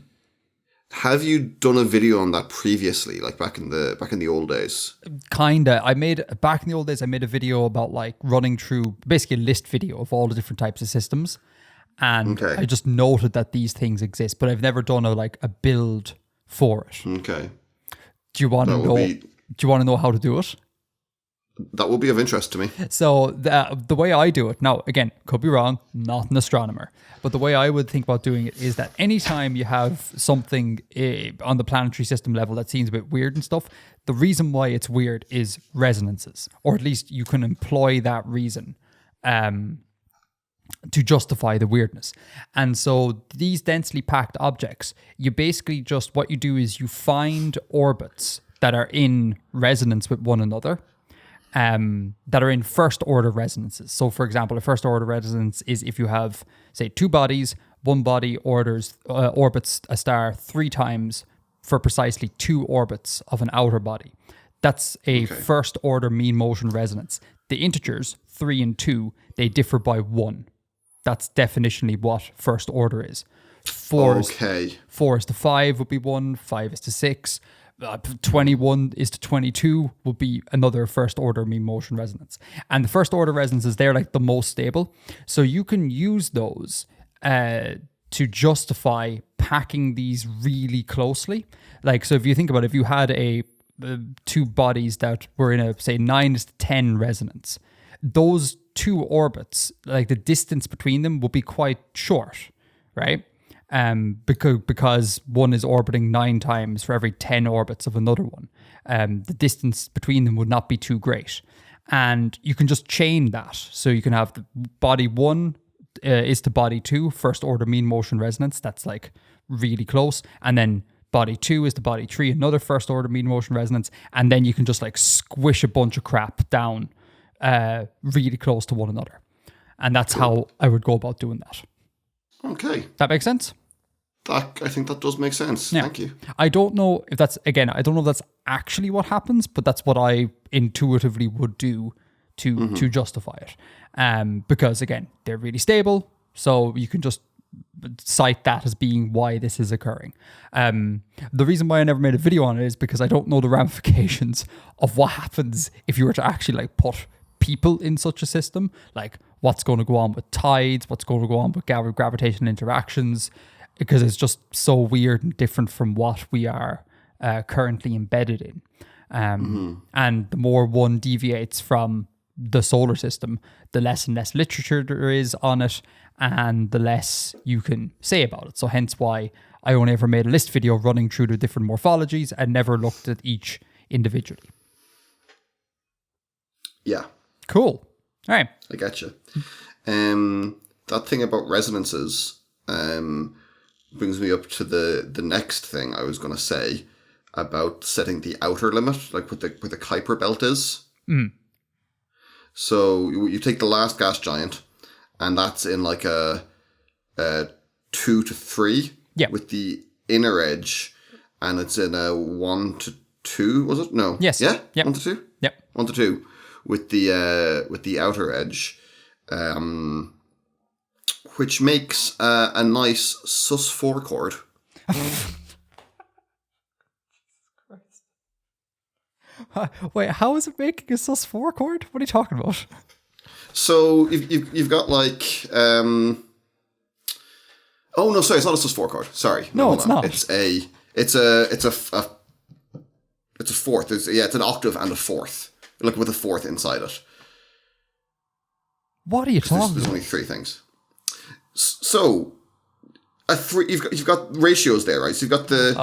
Have you done a video on that previously, like back in the old days? Kinda. Back in the old days, I made a video about like running through basically a list video of all the different types of systems. And I just noted that these things exist, but I've never done a build for it. Okay. Do you want to know? Do you want to know how to do it? That will be of interest to me. So the way I do it, now again, could be wrong, not an astronomer, but the way I would think about doing it is that anytime you have something on the planetary system level that seems a bit weird and stuff, the reason why it's weird is resonances, or at least you can employ that reason to justify the weirdness. And so these densely packed objects, you basically just, what you do is you find orbits that are in resonance with one another, that are in first order resonances. So for example, a first order resonance is if you have, say, two bodies, one body orbits a star 3 times for precisely 2 orbits of an outer body. That's a first order mean motion resonance. The integers, 3 and 2, they differ by 1. That's definitionally what first order is. 4 is to 5 would be 1, 5 is to 6. 21 is to 22 would be another first order mean motion resonance. And the first order resonances, they're like the most stable. So you can use those to justify packing these really closely. Like, so if you think about it, if you had two bodies that were in a, say, 9:10 resonance, those 2 orbits, like the distance between them will be quite short, right? Because one is orbiting 9 times for every 10 orbits of another one. The distance between them would not be too great. And you can just chain that. So you can have the body 1 is to body 2, first order mean motion resonance. That's like really close. And then body 2 is to body 3, another first order mean motion resonance. And then you can just like squish a bunch of crap down really close to one another. And that's how I would go about doing that. Okay. That makes sense? I think that does make sense. Yeah. Thank you. I don't know if that's actually what happens, but that's what I intuitively would do to justify it. Because again, they're really stable, so you can just cite that as being why this is occurring. The reason why I never made a video on it is because I don't know the ramifications of what happens if you were to actually like put people in such a system, like what's going to go on with tides, what's going to go on with gravitational interactions, because it's just so weird and different from what we are currently embedded in. And the more one deviates from the solar system, the less and less literature there is on it, and the less you can say about it. So hence why I only ever made a list video running through the different morphologies and never looked at each individually. Yeah. Cool. All right. I get you. That thing about resonances brings me up to the next thing I was going to say about setting the outer limit, like where the Kuiper belt is. So you take the last gas giant, and that's in like a 2 to 3 with the inner edge, and it's in a 1 to 2, was it? No. Yes. Yeah? Yep. 1 to 2? Yep. 1 to 2 with the outer edge, which makes a nice sus4 chord. Wait, how is it making a sus4 chord? What are you talking about? So you've got like oh no, sorry, it's not a sus4 chord. Sorry, no, it's not. It's a fourth. It's an octave and a fourth, like with a fourth inside it. What are you talking about? There's only 3 things. So a 3. You've got ratios there, right? So you've got the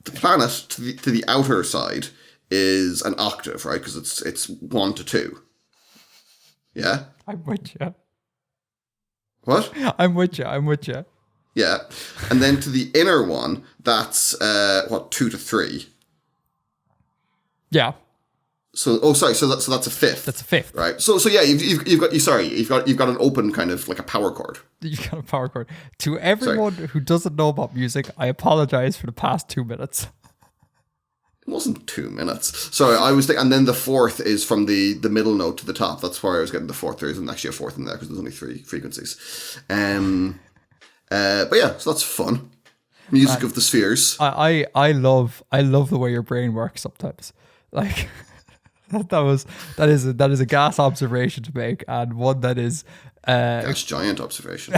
planet to the outer side is an octave, right? Because it's 1 to 2. Yeah? I'm with you. What? I'm with you. Yeah. And then to the inner one, that's 2 to 3. Yeah. So so that's a fifth. That's a fifth. Right. So yeah, you've got an open kind of like a power chord. You've got a power chord. To everyone who doesn't know about music, I apologize for the past 2 minutes. wasn't 2 minutes. So I was thinking, and then the fourth is from the middle note to the top. That's where I was getting the fourth. There isn't actually a fourth in there because there's only 3 frequencies. But yeah, so that's fun. Music of the spheres. I love the way your brain works sometimes. Like that is a gas observation to make, and one that is Gas giant observation.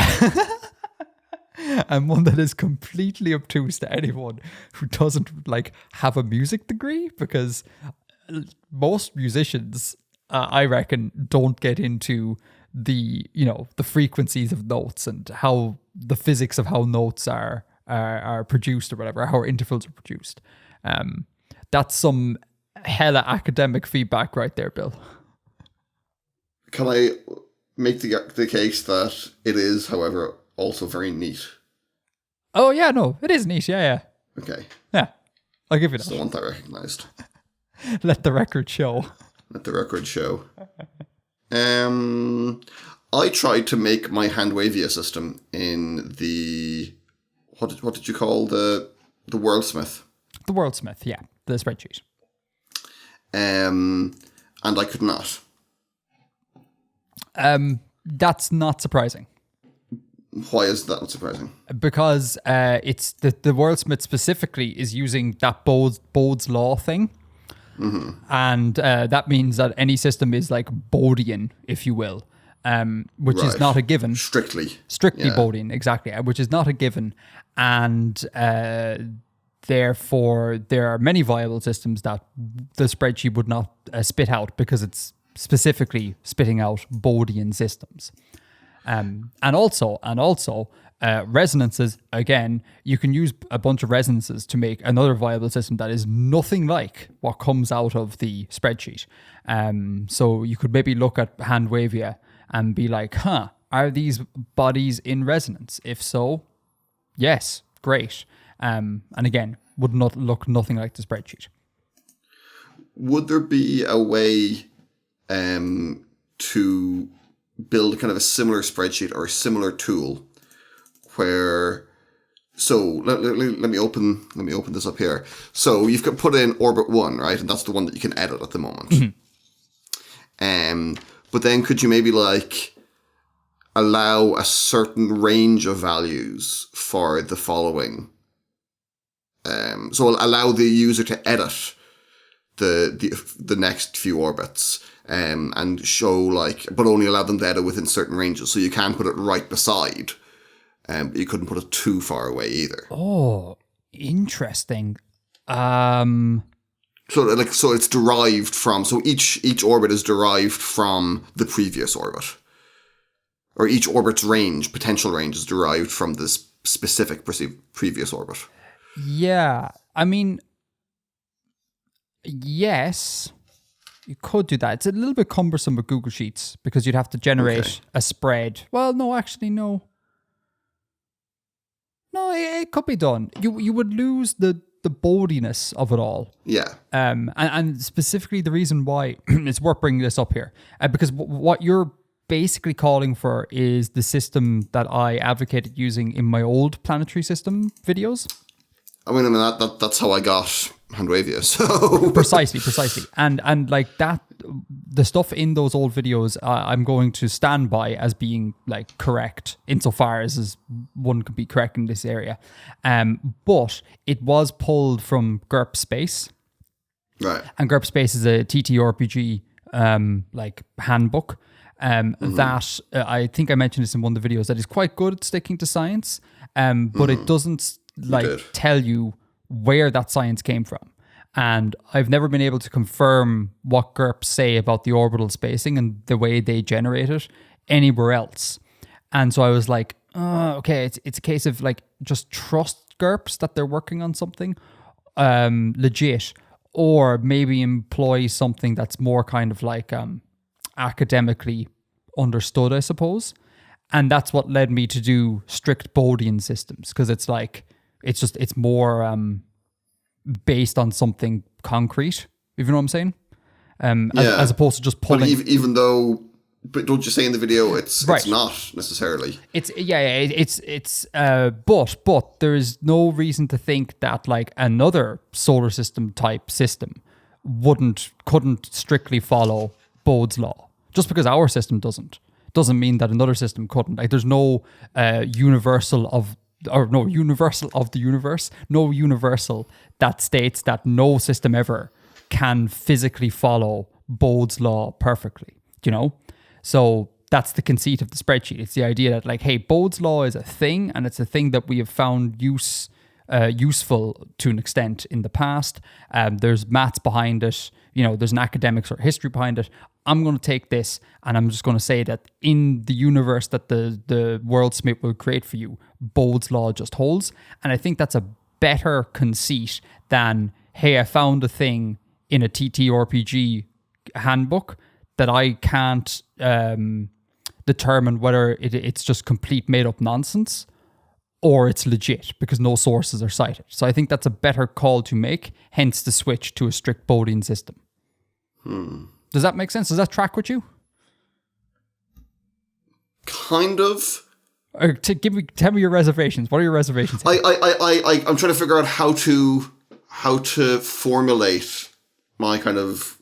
and one that is completely obtuse to anyone who doesn't like have a music degree, because most musicians, I reckon, don't get into the frequencies of notes and how the physics of how notes are produced or whatever, how intervals are produced. That's some hella academic feedback right there, Bill. Can I make the case that it is, however, also very neat? Oh yeah, no, it is neat. Yeah. Okay. Yeah, I'll give you that. Still want that recognised. Let the record show. Let the record show. I tried to make my Handwavia system in the what did you call the Worldsmith? The Worldsmith, yeah, the spreadsheet. And I could not. That's not surprising. Why is that not surprising? Because it's the Worldsmith specifically is using that Bode's law thing. Mm-hmm. And that means that any system is like Bodian, if you will, which is not a given. Strictly Yeah. Bodian, exactly, which is not a given. And therefore, there are many viable systems that the spreadsheet would not spit out because it's specifically spitting out Bodian systems. And also, resonances, again, you can use a bunch of resonances to make another viable system that is nothing like what comes out of the spreadsheet. So you could maybe look at Handwavia and be like, are these bodies in resonance? If so, yes, great. And again, would not look nothing like the spreadsheet. Would there be a way to build kind of a similar spreadsheet or a similar tool where, so let me open this up here. So you've got put in orbit 1, right? And that's the one that you can edit at the moment. Mm-hmm. But then could you maybe like allow a certain range of values for the following? So allow the user to edit the next few orbits. And show but only allow them to edit within certain ranges. So you can put it right beside, but you couldn't put it too far away either. Oh, interesting. So it's derived from, so each orbit is derived from the previous orbit. Or each orbit's potential range is derived from this specific previous orbit. Yeah, I mean, yes, you could do that. It's a little bit cumbersome with Google Sheets because you'd have to generate a spread. Well, no, actually, no. No, it could be done. You would lose the bodiness of it all. Yeah. And specifically the reason why it's worth bringing this up here, because what you're basically calling for is the system that I advocated using in my old Planetary system videos. I mean that's how I got Handwavia. So precisely, and like that, the stuff in those old videos, I'm going to stand by as being like correct insofar as one could be correct in this area. But it was pulled from GURP Space, right? And GURP Space is a TTRPG like handbook. That I think I mentioned this in one of the videos, that is quite good at sticking to science, but it doesn't tell you where that science came from. And I've never been able to confirm what GURPS say about the orbital spacing and the way they generate it anywhere else. And so I was like, okay, it's a case of like just trust GURPS that they're working on something legit, or maybe employ something that's more kind of like academically understood, I suppose. And that's what led me to do strict Bodian systems, because it's like it's more based on something concrete, if you know what I'm saying, as opposed to just pulling. But even though But don't you say in the video it's Right. not necessarily? But there is no reason to think that like another solar system type system couldn't strictly follow Bode's law. Just because our system doesn't mean that another system couldn't. Like there's no universal of the universe, no universal that states that no system ever can physically follow Bode's law perfectly, you know? So that's the conceit of the spreadsheet. It's the idea that like, hey, Bode's law is a thing, and it's a thing that we have found useful to an extent in the past. There's maths behind it, you know, there's an academics or history behind it. I'm going to take this and I'm just going to say that in the universe that the Worldsmith will create for you, Bode's law just holds. And I think that's a better conceit than, hey, I found a thing in a TTRPG handbook that I can't determine whether it's just complete made up nonsense or it's legit because no sources are cited. So I think that's a better call to make, hence the switch to a strict Bodian system. Does that make sense? Does that track with you? Kind of. Tell me your reservations. What are your reservations? I'm trying to figure out how to formulate my kind of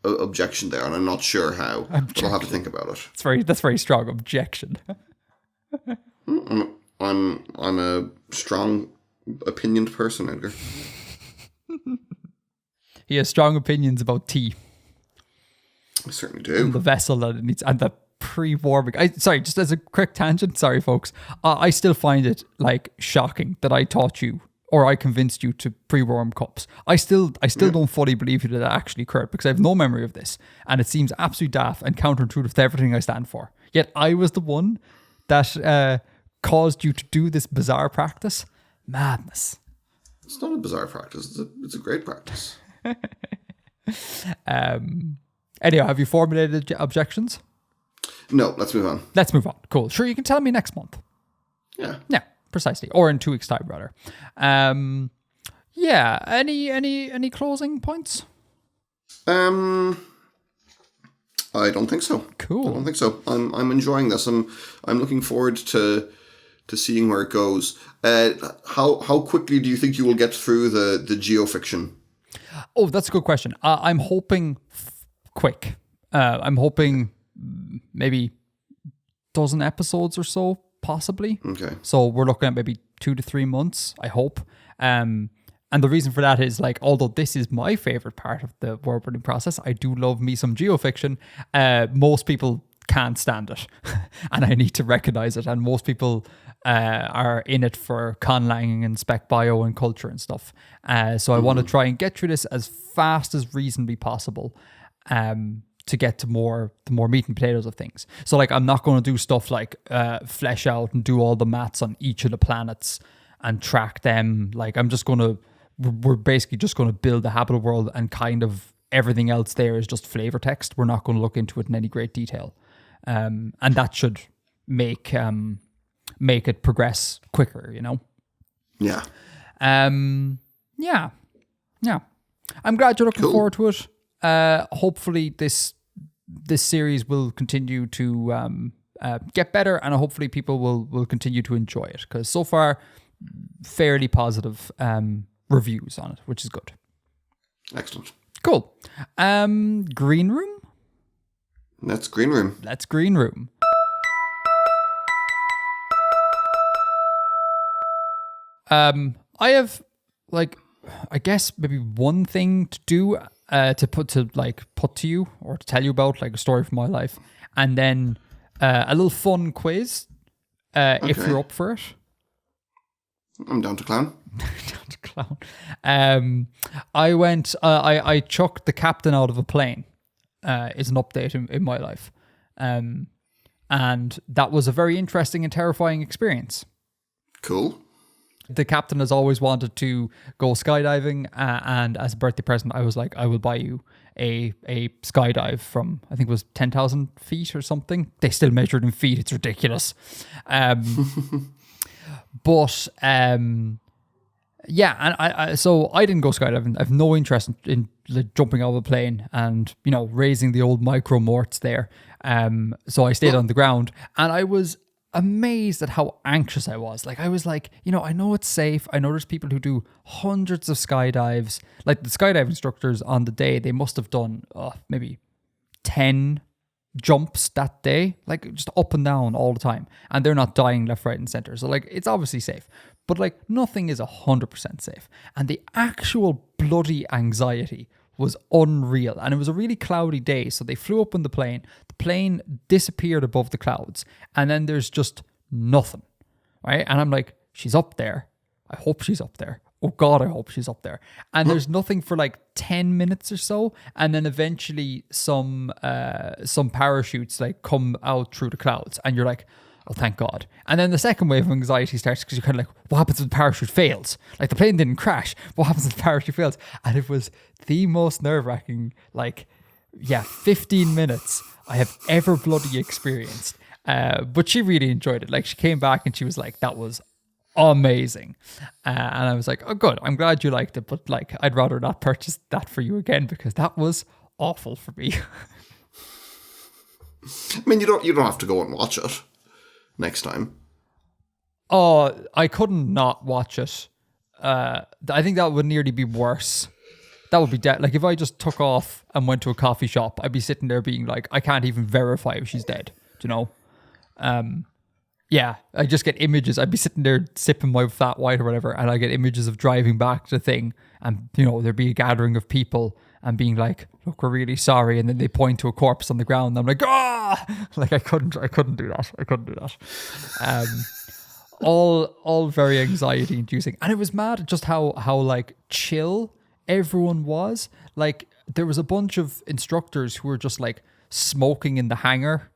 objection there, and I'm not sure how. But I'll have to think about it. That's very strong objection. I'm a strong opinioned person, Edgar. He has strong opinions about tea. I certainly do. The vessel that it needs and the pre-warming. Sorry, just as a quick tangent. Sorry, folks. I still find it like shocking that I taught you or I convinced you to pre-warm cups. I still don't fully believe you that actually occurred because I have no memory of this, and it seems absolutely daft and counterintuitive to everything I stand for. Yet I was the one that caused you to do this bizarre practice. Madness. It's not a bizarre practice. It's a great practice. Anyhow, have you formulated objections? No, let's move on. Let's move on. Cool. Sure, you can tell me next month. Yeah. Yeah, precisely. Or in 2 weeks' time, rather. Yeah. Any closing points? I don't think so. Cool. I don't think so. I'm enjoying this. I'm looking forward to seeing where it goes. How quickly do you think you will get through the geofiction? Oh, that's a good question. I'm hoping quick. I'm hoping maybe dozen episodes or so, possibly. Okay. So we're looking at maybe 2 to 3 months, I hope. And the reason for that is like, although this is my favorite part of the world building process, I do love me some geofiction. Most people can't stand it, and I need to recognize it. And most people are in it for conlanging and spec bio and culture and stuff. So I want to try and get through this as fast as reasonably possible. To get to the more meat and potatoes of things. So like, I'm not going to do stuff like flesh out and do all the maths on each of the planets and track them. Like we're basically just going to build the habitable world, and kind of everything else there is just flavor text. We're not going to look into it in any great detail. And that should make it progress quicker, you know? Yeah. Yeah. I'm glad you're looking forward to it. Hopefully this series will continue to get better, and hopefully people will continue to enjoy it, because so far fairly positive reviews on it, which is good. Excellent. Cool. Green room? Let's green room. Let's green room. I have I guess maybe one thing to do to put to you or to tell you about, like a story from my life, and then a little fun quiz if you're up for it. I'm down to clown. Down to clown. I chucked the captain out of a plane. Is an update in my life, and that was a very interesting and terrifying experience. Cool. The captain has always wanted to go skydiving, and as a birthday present, I was like, I will buy you a skydive from, I think it was 10,000 feet or something. They still measured in feet. It's ridiculous. But Yeah, and so I didn't go skydiving. I have no interest in like, jumping out of a plane and, you know, raising the old micromorts there. So I stayed on the ground, and I was amazed at how anxious I was. Like, I was like, you know, I know it's safe. I know there's people who do hundreds of skydives. Like, the skydive instructors on the day, they must have done maybe 10 jumps that day, like just up and down all the time, and they're not dying left, right, and center. So like, it's obviously safe, but like, nothing is 100% safe. And the actual bloody anxiety was unreal. And it was a really cloudy day, so they flew up in the plane disappeared above the clouds, and then there's just nothing, right? And I'm like, she's up there, I hope she's up there. Oh God, I hope she's up there. And there's nothing for like 10 minutes or so. And then eventually some parachutes like come out through the clouds, and you're like, oh, thank God. And then the second wave of anxiety starts, because you're kind of like, what happens if the parachute fails? Like, the plane didn't crash. What happens if the parachute fails? And it was the most nerve-wracking, 15 minutes I have ever bloody experienced. But she really enjoyed it. Like, she came back and she was like, that was amazing. And I was like, oh good, I'm glad you liked it, but like, I'd rather not purchase that for you again, because that was awful for me. I mean, you don't have to go and watch it next time. Oh, I couldn't not watch it. I think that would nearly be worse. That would be dead. Like, if I just took off and went to a coffee shop, I'd be sitting there being like, I can't even verify if she's dead, do you know? Yeah, I just get images. I'd be sitting there sipping my flat white or whatever, and I get images of driving back to the thing, and, you know, there'd be a gathering of people and being like, look, we're really sorry. And then they point to a corpse on the ground. And I'm like, ah! Like, I couldn't do that. All very anxiety inducing. And it was mad just how like chill everyone was. Like, there was a bunch of instructors who were just like smoking in the hangar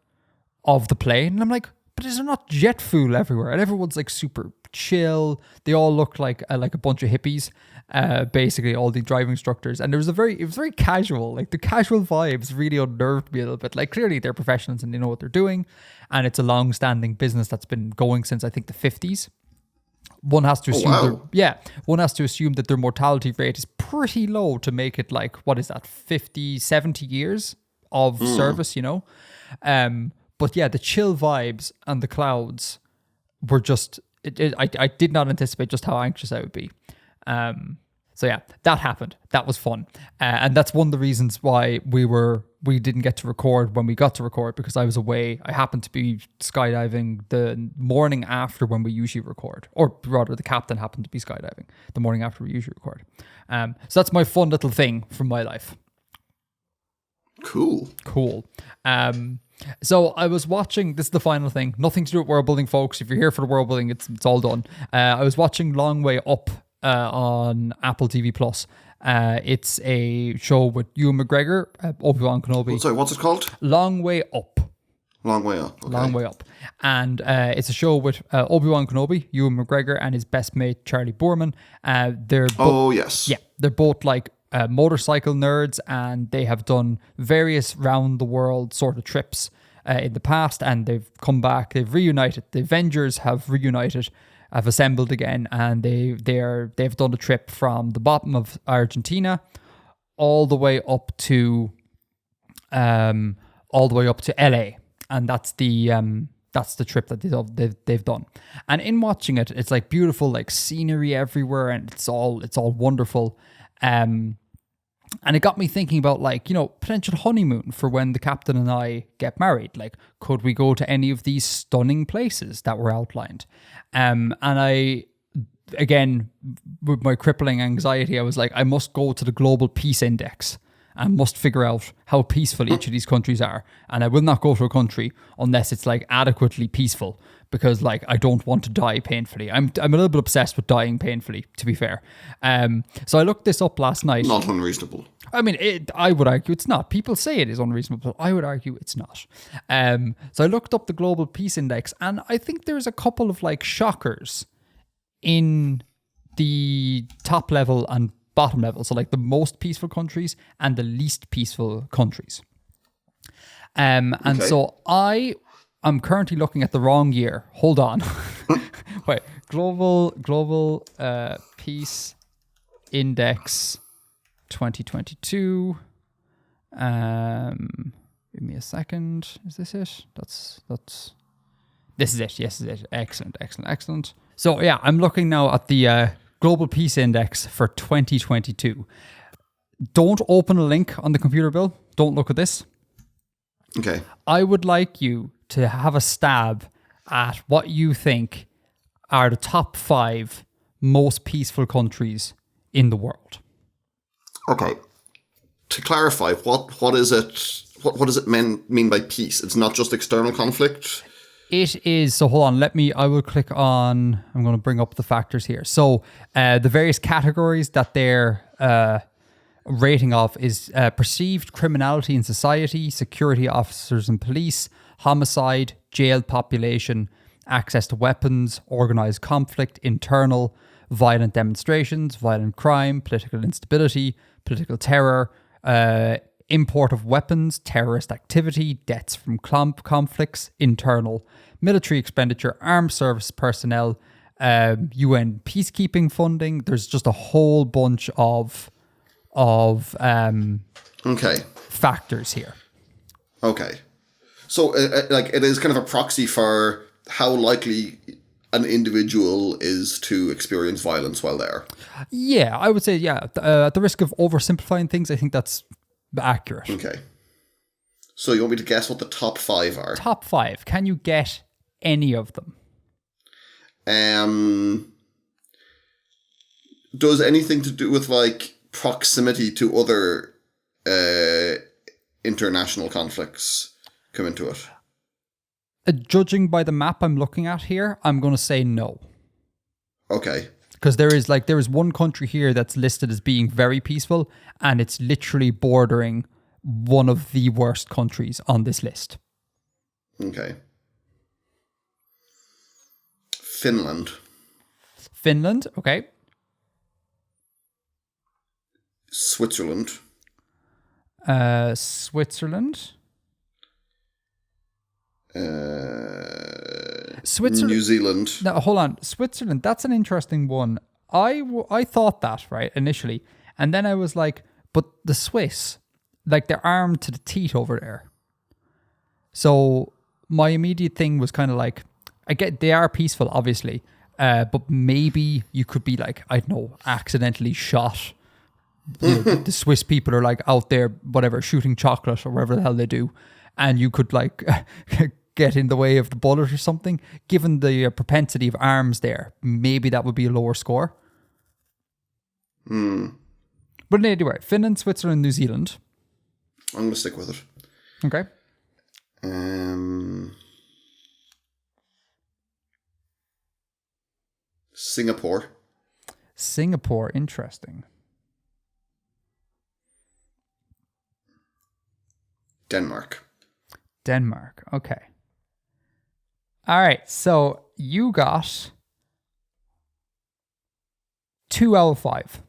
of the plane. And I'm like, but is there not jet fuel everywhere? And everyone's like super chill. They all look like a bunch of hippies, basically, all the driving instructors. And it was very casual. Like, the casual vibes really unnerved me a little bit. Like, clearly they're professionals and they know what they're doing, and it's a long-standing business that's been going since, I think, the 50s. One has to assume one has to assume that their mortality rate is pretty low to make it like, what is that, 50, 70 years of service, you know? But yeah, the chill vibes and the clouds were just, I did not anticipate just how anxious I would be. So yeah, that happened. That was fun. And that's one of the reasons why we didn't get to record when we got to record, because I was away. I happened to be skydiving the morning after when we usually record, or rather the captain happened to be skydiving the morning after we usually record. So that's my fun little thing from my life. Cool. So I was watching, this is the final thing, nothing to do with world building, folks. If you're here for the world building, it's all done. I was watching Long Way Up on Apple TV Plus. It's a show with Ewan McGregor, Obi-Wan Kenobi. Sorry, what's it called? Long Way Up. Long Way Up. Okay. Long Way Up. And it's a show with Obi-Wan Kenobi, Ewan McGregor, and his best mate, Charlie Boorman. Yes. Yeah, they're both like motorcycle nerds, and they have done various round the world sort of trips in the past, and they've come back, they've reunited. The Avengers have reunited, have assembled again, and they've done a trip from the bottom of Argentina all the way up to LA, and that's the trip that they've done. And in watching it, it's like beautiful, like scenery everywhere, and it's all wonderful. And it got me thinking about, like, you know, potential honeymoon for when the captain and I get married. Like, could we go to any of these stunning places that were outlined? And I, again, with my crippling anxiety, I was like, I must go to the Global Peace Index and must figure out how peaceful each of these countries are. And I will not go to a country unless it's like adequately peaceful, because like I don't want to die painfully. I'm a little bit obsessed with dying painfully, to be fair. So I looked this up last night. Not unreasonable. I mean, I would argue it's not. People say it is unreasonable, but I would argue it's not. So I looked up the Global Peace Index, and I think there's a couple of like shockers in the top level and bottom level. So like the most peaceful countries and the least peaceful countries. And so I am currently looking at the wrong year. Hold on. Wait, global Peace Index 2022. Give me a second. Is this it? This is it. Yes, this is it. Excellent. So yeah, I'm looking now at the Global Peace Index for 2022. Don't open a link on the computer, Bill. Don't look at this. Okay. I would like you to have a stab at what you think are the top 5 most peaceful countries in the world. Okay. To clarify, what is it? What does it mean by peace? It's not just external conflict. It is. So hold on. I will click on. I'm going to bring up the factors here. So the various categories that they're rating of is perceived criminality in society, security officers and police, homicide, jail population, access to weapons, organized conflict, internal, violent demonstrations, violent crime, political instability, political terror, import of weapons, terrorist activity, deaths from conflicts, internal, military expenditure, armed service personnel, UN peacekeeping funding. There's just a whole bunch of factors here. Okay. So it is kind of a proxy for how likely an individual is to experience violence while there. Yeah, I would say, at the risk of oversimplifying things, I think that's accurate. Okay. So you want me to guess what the top 5 are? Top 5. Can you get any of them? Does anything to do with like proximity to other international conflicts come into it? Judging by the map I'm looking at here, I'm going to say no. Okay. Because there is one country here that's listed as being very peaceful, and it's literally bordering one of the worst countries on this list. Okay. Finland. Finland, okay. Switzerland. Switzerland. New Zealand. Now, hold on. Switzerland, that's an interesting one. I thought that, right, initially. And then I was like, but the Swiss, like, they're armed to the teeth over there. So my immediate thing was kind of like, I get they are peaceful, obviously. But maybe you could be like, I don't know, accidentally shot. You know, the Swiss people are like out there, whatever, shooting chocolate or whatever the hell they do. And you could like get in the way of the bullet or something. Given the propensity of arms there, maybe that would be a lower score. But anyway, Finland, Switzerland, New Zealand. I'm going to stick with it. Okay. Singapore, interesting. Denmark, okay. All right, so you got 2 out of 5.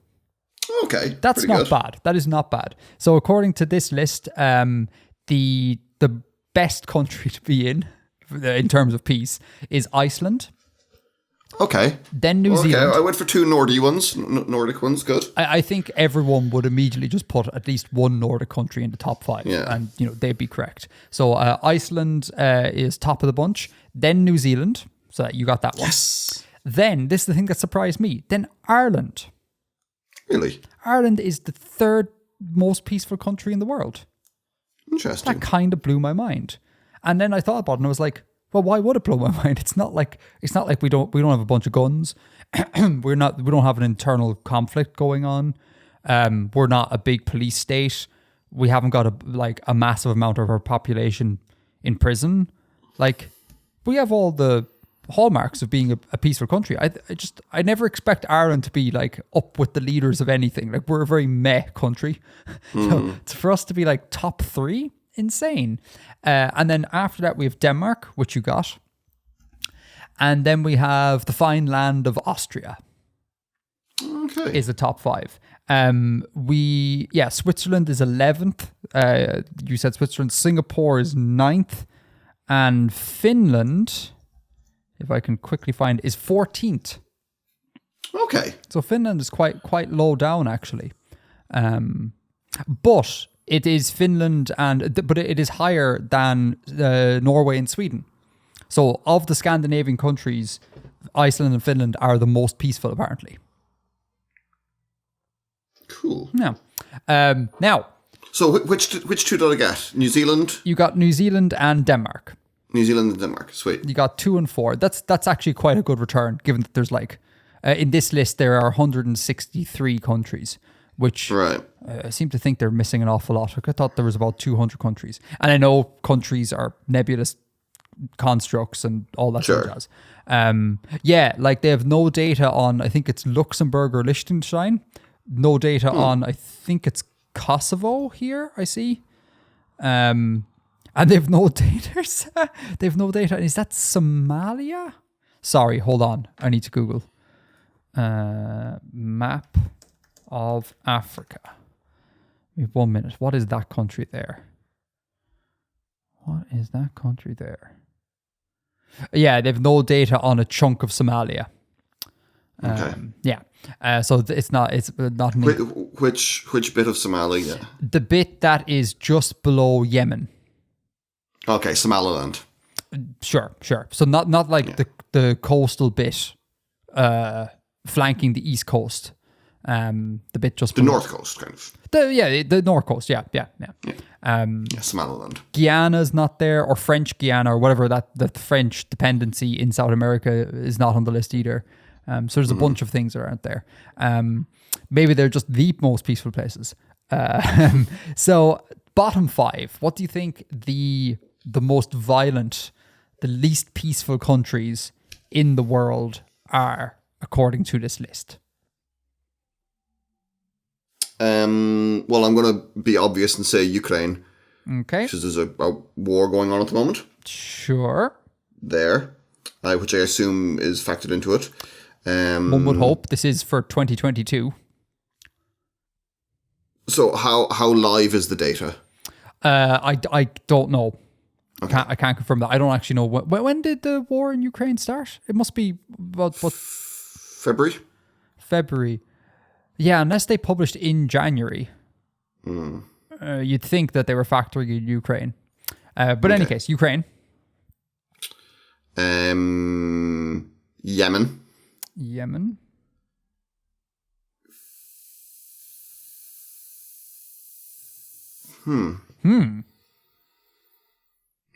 Okay, that's not bad. That is not bad. So according to this list, the best country to be in terms of peace is Iceland. Okay. Then New Zealand. I went for 2 Nordic ones. Good. I think everyone would immediately just put at least one Nordic country in the top 5, and they'd be correct. So Iceland is top of the bunch. Then New Zealand. So you got that one. Yes. Then this is the thing that surprised me. Then Ireland. Really? Ireland is the 3rd most peaceful country in the world. Interesting. That kind of blew my mind. And then I thought about it and I was like, well, why would it blow my mind? It's not like we don't have a bunch of guns. we don't have an internal conflict going on. We're not a big police state. We haven't got a massive amount of our population in prison. Like, we have all the hallmarks of being a peaceful country. I never expect Ireland to be like up with the leaders of anything. Like, we're a very meh country. So for us to be like top 3, insane. And then after that we have Denmark, which you got, and then we have the fine land of Austria. Okay, is the top 5. Switzerland is 11th. You said Switzerland. Singapore is 9th, and Finland, if I can quickly find, is 14th. Okay. So Finland is quite low down actually, but it is Finland but it is higher than Norway and Sweden. So of the Scandinavian countries, Iceland and Finland are the most peaceful apparently. Cool. Yeah. Now. So which two did I get? New Zealand? You got New Zealand and Denmark. New Zealand and Denmark. Sweet. You got 2 and 4. That's actually quite a good return, given that there's like in this list there are 163 countries, which Right. I seem to think they're missing an awful lot. Like I thought there was about 200 countries, and I know countries are nebulous constructs and all that sort of jazz. Like they have no data on. I think it's Luxembourg or Liechtenstein. No data on. I think it's Kosovo here. I see. And they've no data. They've no data. Is that Somalia? Sorry, hold on. I need to Google. Map of Africa. We have 1 minute. What is that country there? What is that country there? Yeah, they've no data on a chunk of Somalia. Okay. So it's not. Which bit of Somalia? The bit that is just below Yemen. Okay, Somaliland. Sure. So not like the coastal bit, flanking the east coast. The bit just the below. north coast, kind of. The north coast. Yeah. Somaliland. Guyana's not there, or French Guiana, or whatever the French dependency in South America is not on the list either. So there's a bunch of things that aren't there. Maybe they're just the most peaceful places. So bottom 5, what do you think the most violent, the least peaceful countries in the world are, according to this list? Well, I'm going to be obvious and say Ukraine. Okay. Because there's a war going on at the moment. Sure. There. Which I assume is factored into it. One would hope. This is for 2022. So how live is the data? I don't know. Okay. I can't confirm that. I don't actually know. When did the war in Ukraine start? It must be about what? February. Yeah, unless they published in January. You'd think that they were factoring in Ukraine. But in any case, Ukraine. Yemen.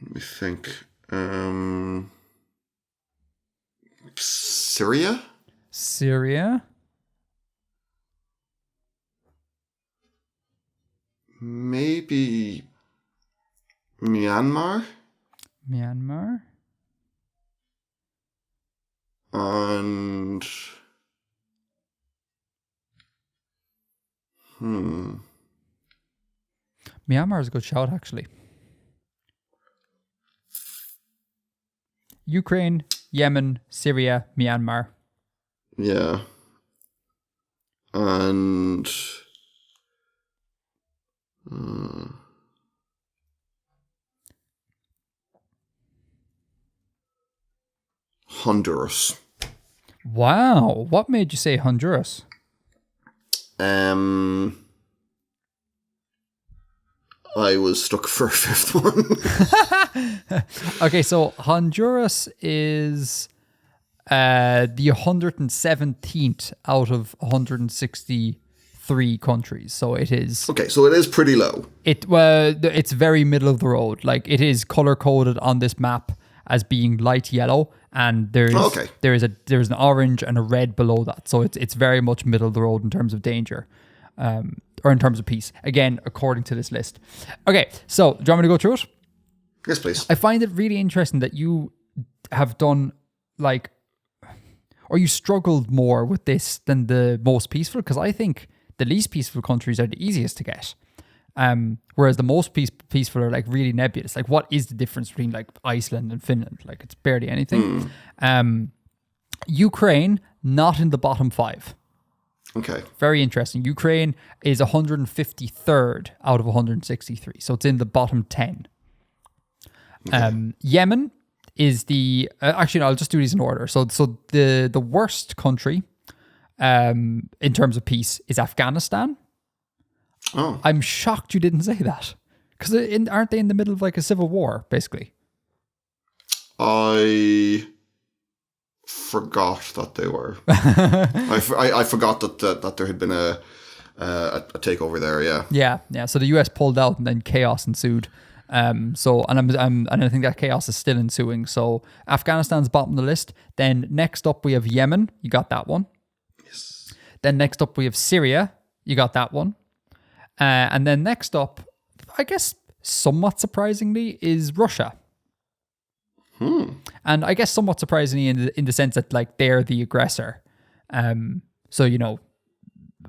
Let me think. Syria? Maybe Myanmar? And Myanmar is a good shout, actually. Ukraine, Yemen, Syria, Myanmar. Yeah. And Honduras. Wow. What made you say Honduras? I was stuck for a fifth one. Okay, so Honduras is the 117th out of 163 countries. So it is... Okay, so it is pretty low. It's very middle of the road. Like, it is color-coded on this map as being light yellow, and there's an orange and a red below that. So it's very much middle of the road in terms of danger. Or in terms of peace. Again, according to this list. Okay, so do you want me to go through it? Yes, please. I find it really interesting that you have done or you struggled more with this than the most peaceful, because I think the least peaceful countries are the easiest to get. Whereas the most peaceful are like really nebulous. Like, what is the difference between like Iceland and Finland? Like, it's barely anything. Ukraine, not in the bottom 5. Okay. Very interesting. Ukraine is 153rd out of 163. So it's in the bottom 10. Okay. Yemen is the... actually, no, I'll just do these in order. So the worst country in terms of peace is Afghanistan. Oh. I'm shocked you didn't say that. Because aren't they in the middle of like a civil war, basically? I forgot that they were. I forgot that there had been a takeover there. Yeah. So the US pulled out, and then chaos ensued. And I think that chaos is still ensuing. So Afghanistan's bottom of the list. Then next up we have Yemen. You got that one. Yes. Then next up we have Syria. You got that one. And then next up, I guess somewhat surprisingly, is Russia. And I guess somewhat surprisingly in the sense that like they're the aggressor. So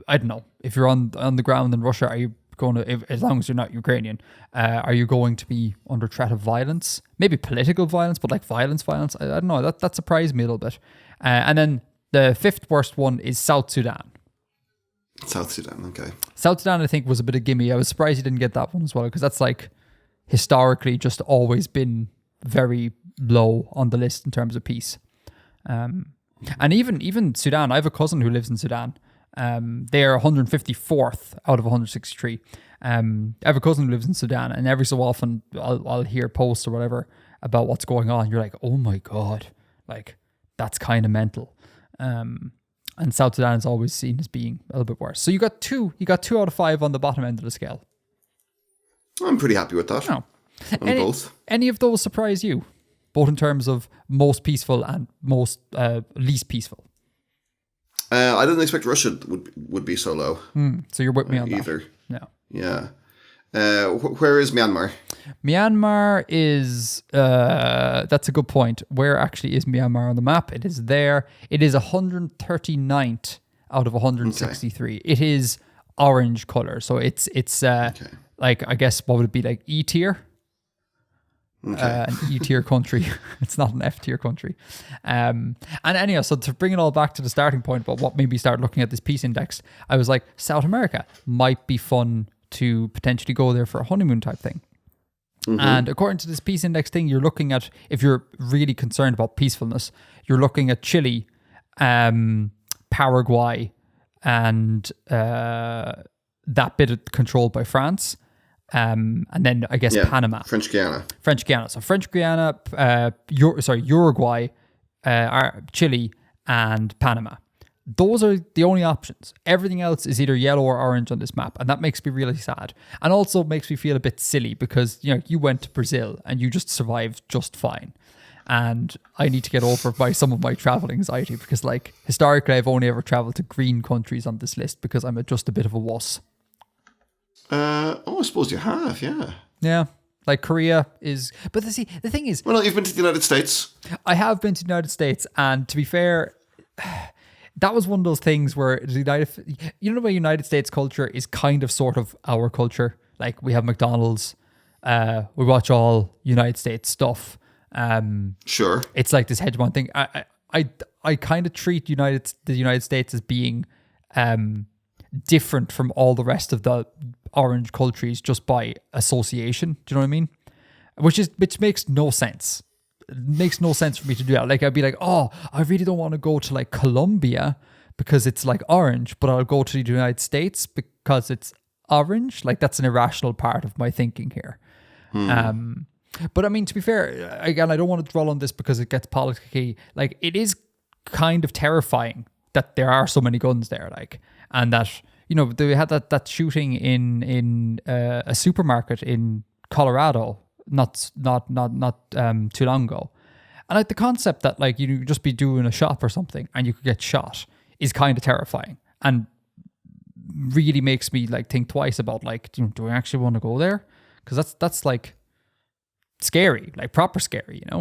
I don't know, if you're on the ground in Russia, are you going to, as long as you're not Ukrainian, are you going to be under threat of violence? Maybe political violence, but like violence. I don't know. That surprised me a little bit. And then the fifth worst one is South Sudan. South Sudan, okay. South Sudan, I think, was a bit of gimme. I was surprised you didn't get that one as well, because that's like historically just always been very low on the list in terms of peace. And even Sudan, I have a cousin who lives in Sudan. They're 154th out of 163. I have a cousin who lives in Sudan, and every so often I'll hear posts or whatever about what's going on. You're like, oh my God, like that's kind of mental. And South Sudan is always seen as being a little bit worse. So you got 2 out of 5 on the bottom end of the scale. I'm pretty happy with that. Oh. Both. Any of those surprise you? Both in terms of most peaceful and most least peaceful? I didn't expect Russia would be so low. So you're with me on either. that. Yeah. Where is Myanmar? Myanmar is, that's a good point. Where actually is Myanmar on the map? It is there. It is 139th out of 163. Okay. It is orange color. So it's like, I guess, what would it be, like E tier? Okay. An E tier country. It's not an F tier country. And anyhow, so to bring it all back to the starting point, but what made me start looking at this peace index, I was like, South America might be fun to potentially go there for a honeymoon type thing. Mm-hmm. And according to this peace index thing, you're looking at, if you're really concerned about peacefulness, you're looking at Chile, Paraguay, and that bit controlled by France. And then I guess Panama. French Guiana. So French Guiana, Uruguay, Chile, and Panama. Those are the only options. Everything else is either yellow or orange on this map, and that makes me really sad. And also makes me feel a bit silly because you went to Brazil and you just survived just fine. And I need to get over by some of my travel anxiety because, like, historically, I've only ever traveled to green countries on this list because I'm just a bit of a wuss. I suppose you have, yeah. Yeah, like Korea is... But the thing is... Well, no, you've been to the United States. I have been to the United States, and to be fair, that was one of those things where the United States culture is kind of sort of our culture. Like, we have McDonald's, we watch all United States stuff. Sure. It's like this hegemon thing. I kind of treat the United States as being different from all the rest of the orange countries just by association. Do you know what I mean? Which makes no sense. It makes no sense for me to do that. Like, I'd be like, oh, I really don't want to go to like Colombia because it's like orange, but I'll go to the United States because it's orange. Like, that's an irrational part of my thinking here. But I mean, to be fair, again, I don't want to dwell on this because it gets politicky. Like, it is kind of terrifying that there are so many guns there, like, and that, they had that shooting in a supermarket in Colorado not too long ago. And like the concept that like you just be doing a shop or something and you could get shot is kind of terrifying and really makes me like think twice about like, do I actually want to go there? Because that's like scary, like proper scary, Yeah.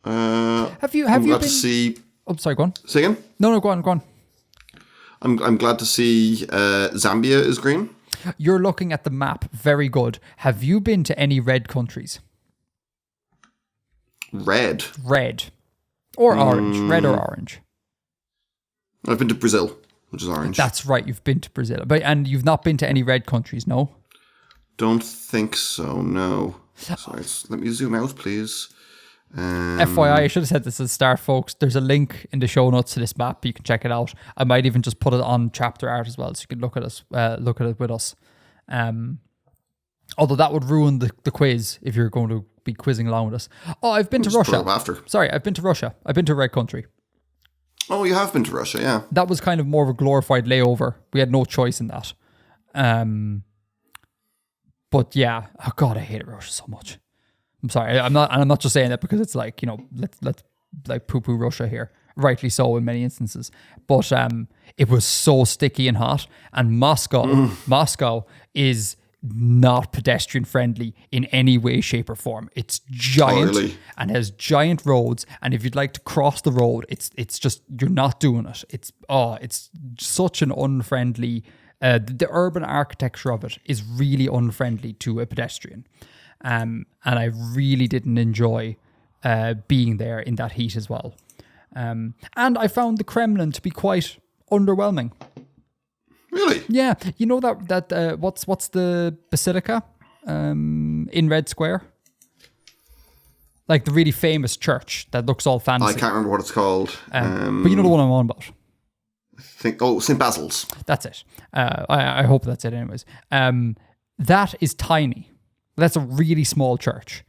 Have you glad been to see? Oh, sorry, go on. Say again? No, go on. I'm glad to see Zambia is green. You're looking at the map. Very good. Have you been to any red countries? Red or orange. Red or orange. I've been to Brazil, which is orange. That's right. You've been to Brazil, and you've not been to any red countries, no? Don't think so. No. Sorry. Let me zoom out, please. FYI, I should have said this at the start, folks. There's a link in the show notes to this map. You can check it out. I might even just put it on chapter art as well, so you can look at it with us. Although that would ruin the quiz if you're going to be quizzing along with us. Oh, I've been to Russia. Sorry, I've been to Russia. I've been to Red Country. Oh, you have been to Russia, yeah. That was kind of more of a glorified layover. We had no choice in that. But yeah, oh God, I hated Russia so much. I'm sorry, I'm not just saying that because it's like, you know, let's like poo-poo Russia here. Rightly so in many instances. But it was so sticky and hot. And Moscow is not pedestrian friendly in any way, shape, or form. It's giant and has giant roads. And if you'd like to cross the road, it's just, you're not doing it. It's such an unfriendly. The urban architecture of it is really unfriendly to a pedestrian. And I really didn't enjoy being there in that heat as well. And I found the Kremlin to be quite underwhelming. Really? Yeah. You know that what's the basilica in Red Square? Like the really famous church that looks all fancy. I can't remember what it's called. But you know the one I'm on about. St. Basil's. That's it. I hope that's it anyways. That is tiny. That's a really small church.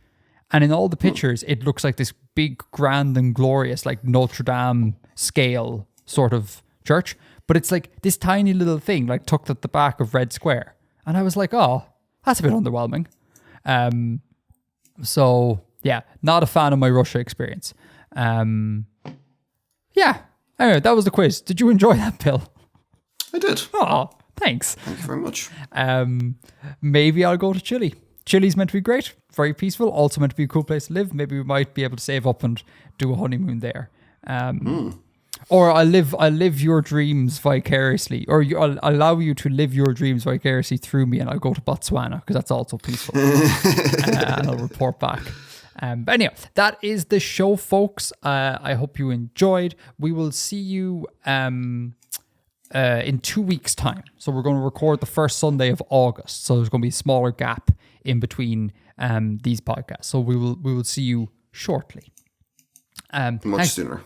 And in all the pictures, it looks like this big, grand and glorious, like Notre Dame scale sort of church. But it's like this tiny little thing, like tucked at the back of Red Square. And I was like, oh, that's a bit underwhelming. So, yeah, not a fan of my Russia experience. Yeah. Anyway, that was the quiz. Did you enjoy that, Bill? I did. Oh, thanks. Thank you very much. Maybe I'll go to Chile. Chile's meant to be great, very peaceful, also meant to be a cool place to live. Maybe we might be able to save up and do a honeymoon there. Or I'll live your dreams vicariously, or I'll allow you to live your dreams vicariously through me, and I'll go to Botswana because that's also peaceful. And I'll report back. But anyway, that is the show, folks. I hope you enjoyed. We will see you in 2 weeks' time. So we're going to record the first Sunday of August. So there's going to be a smaller gap in between these podcasts. So we will see you shortly. Much sooner.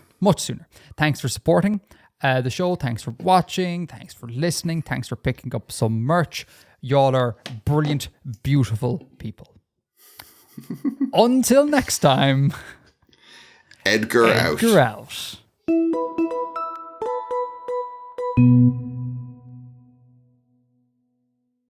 Thanks for supporting the show. Thanks for watching. Thanks for listening. Thanks for picking up some merch. Y'all are brilliant, beautiful people. Until next time. Edgar out.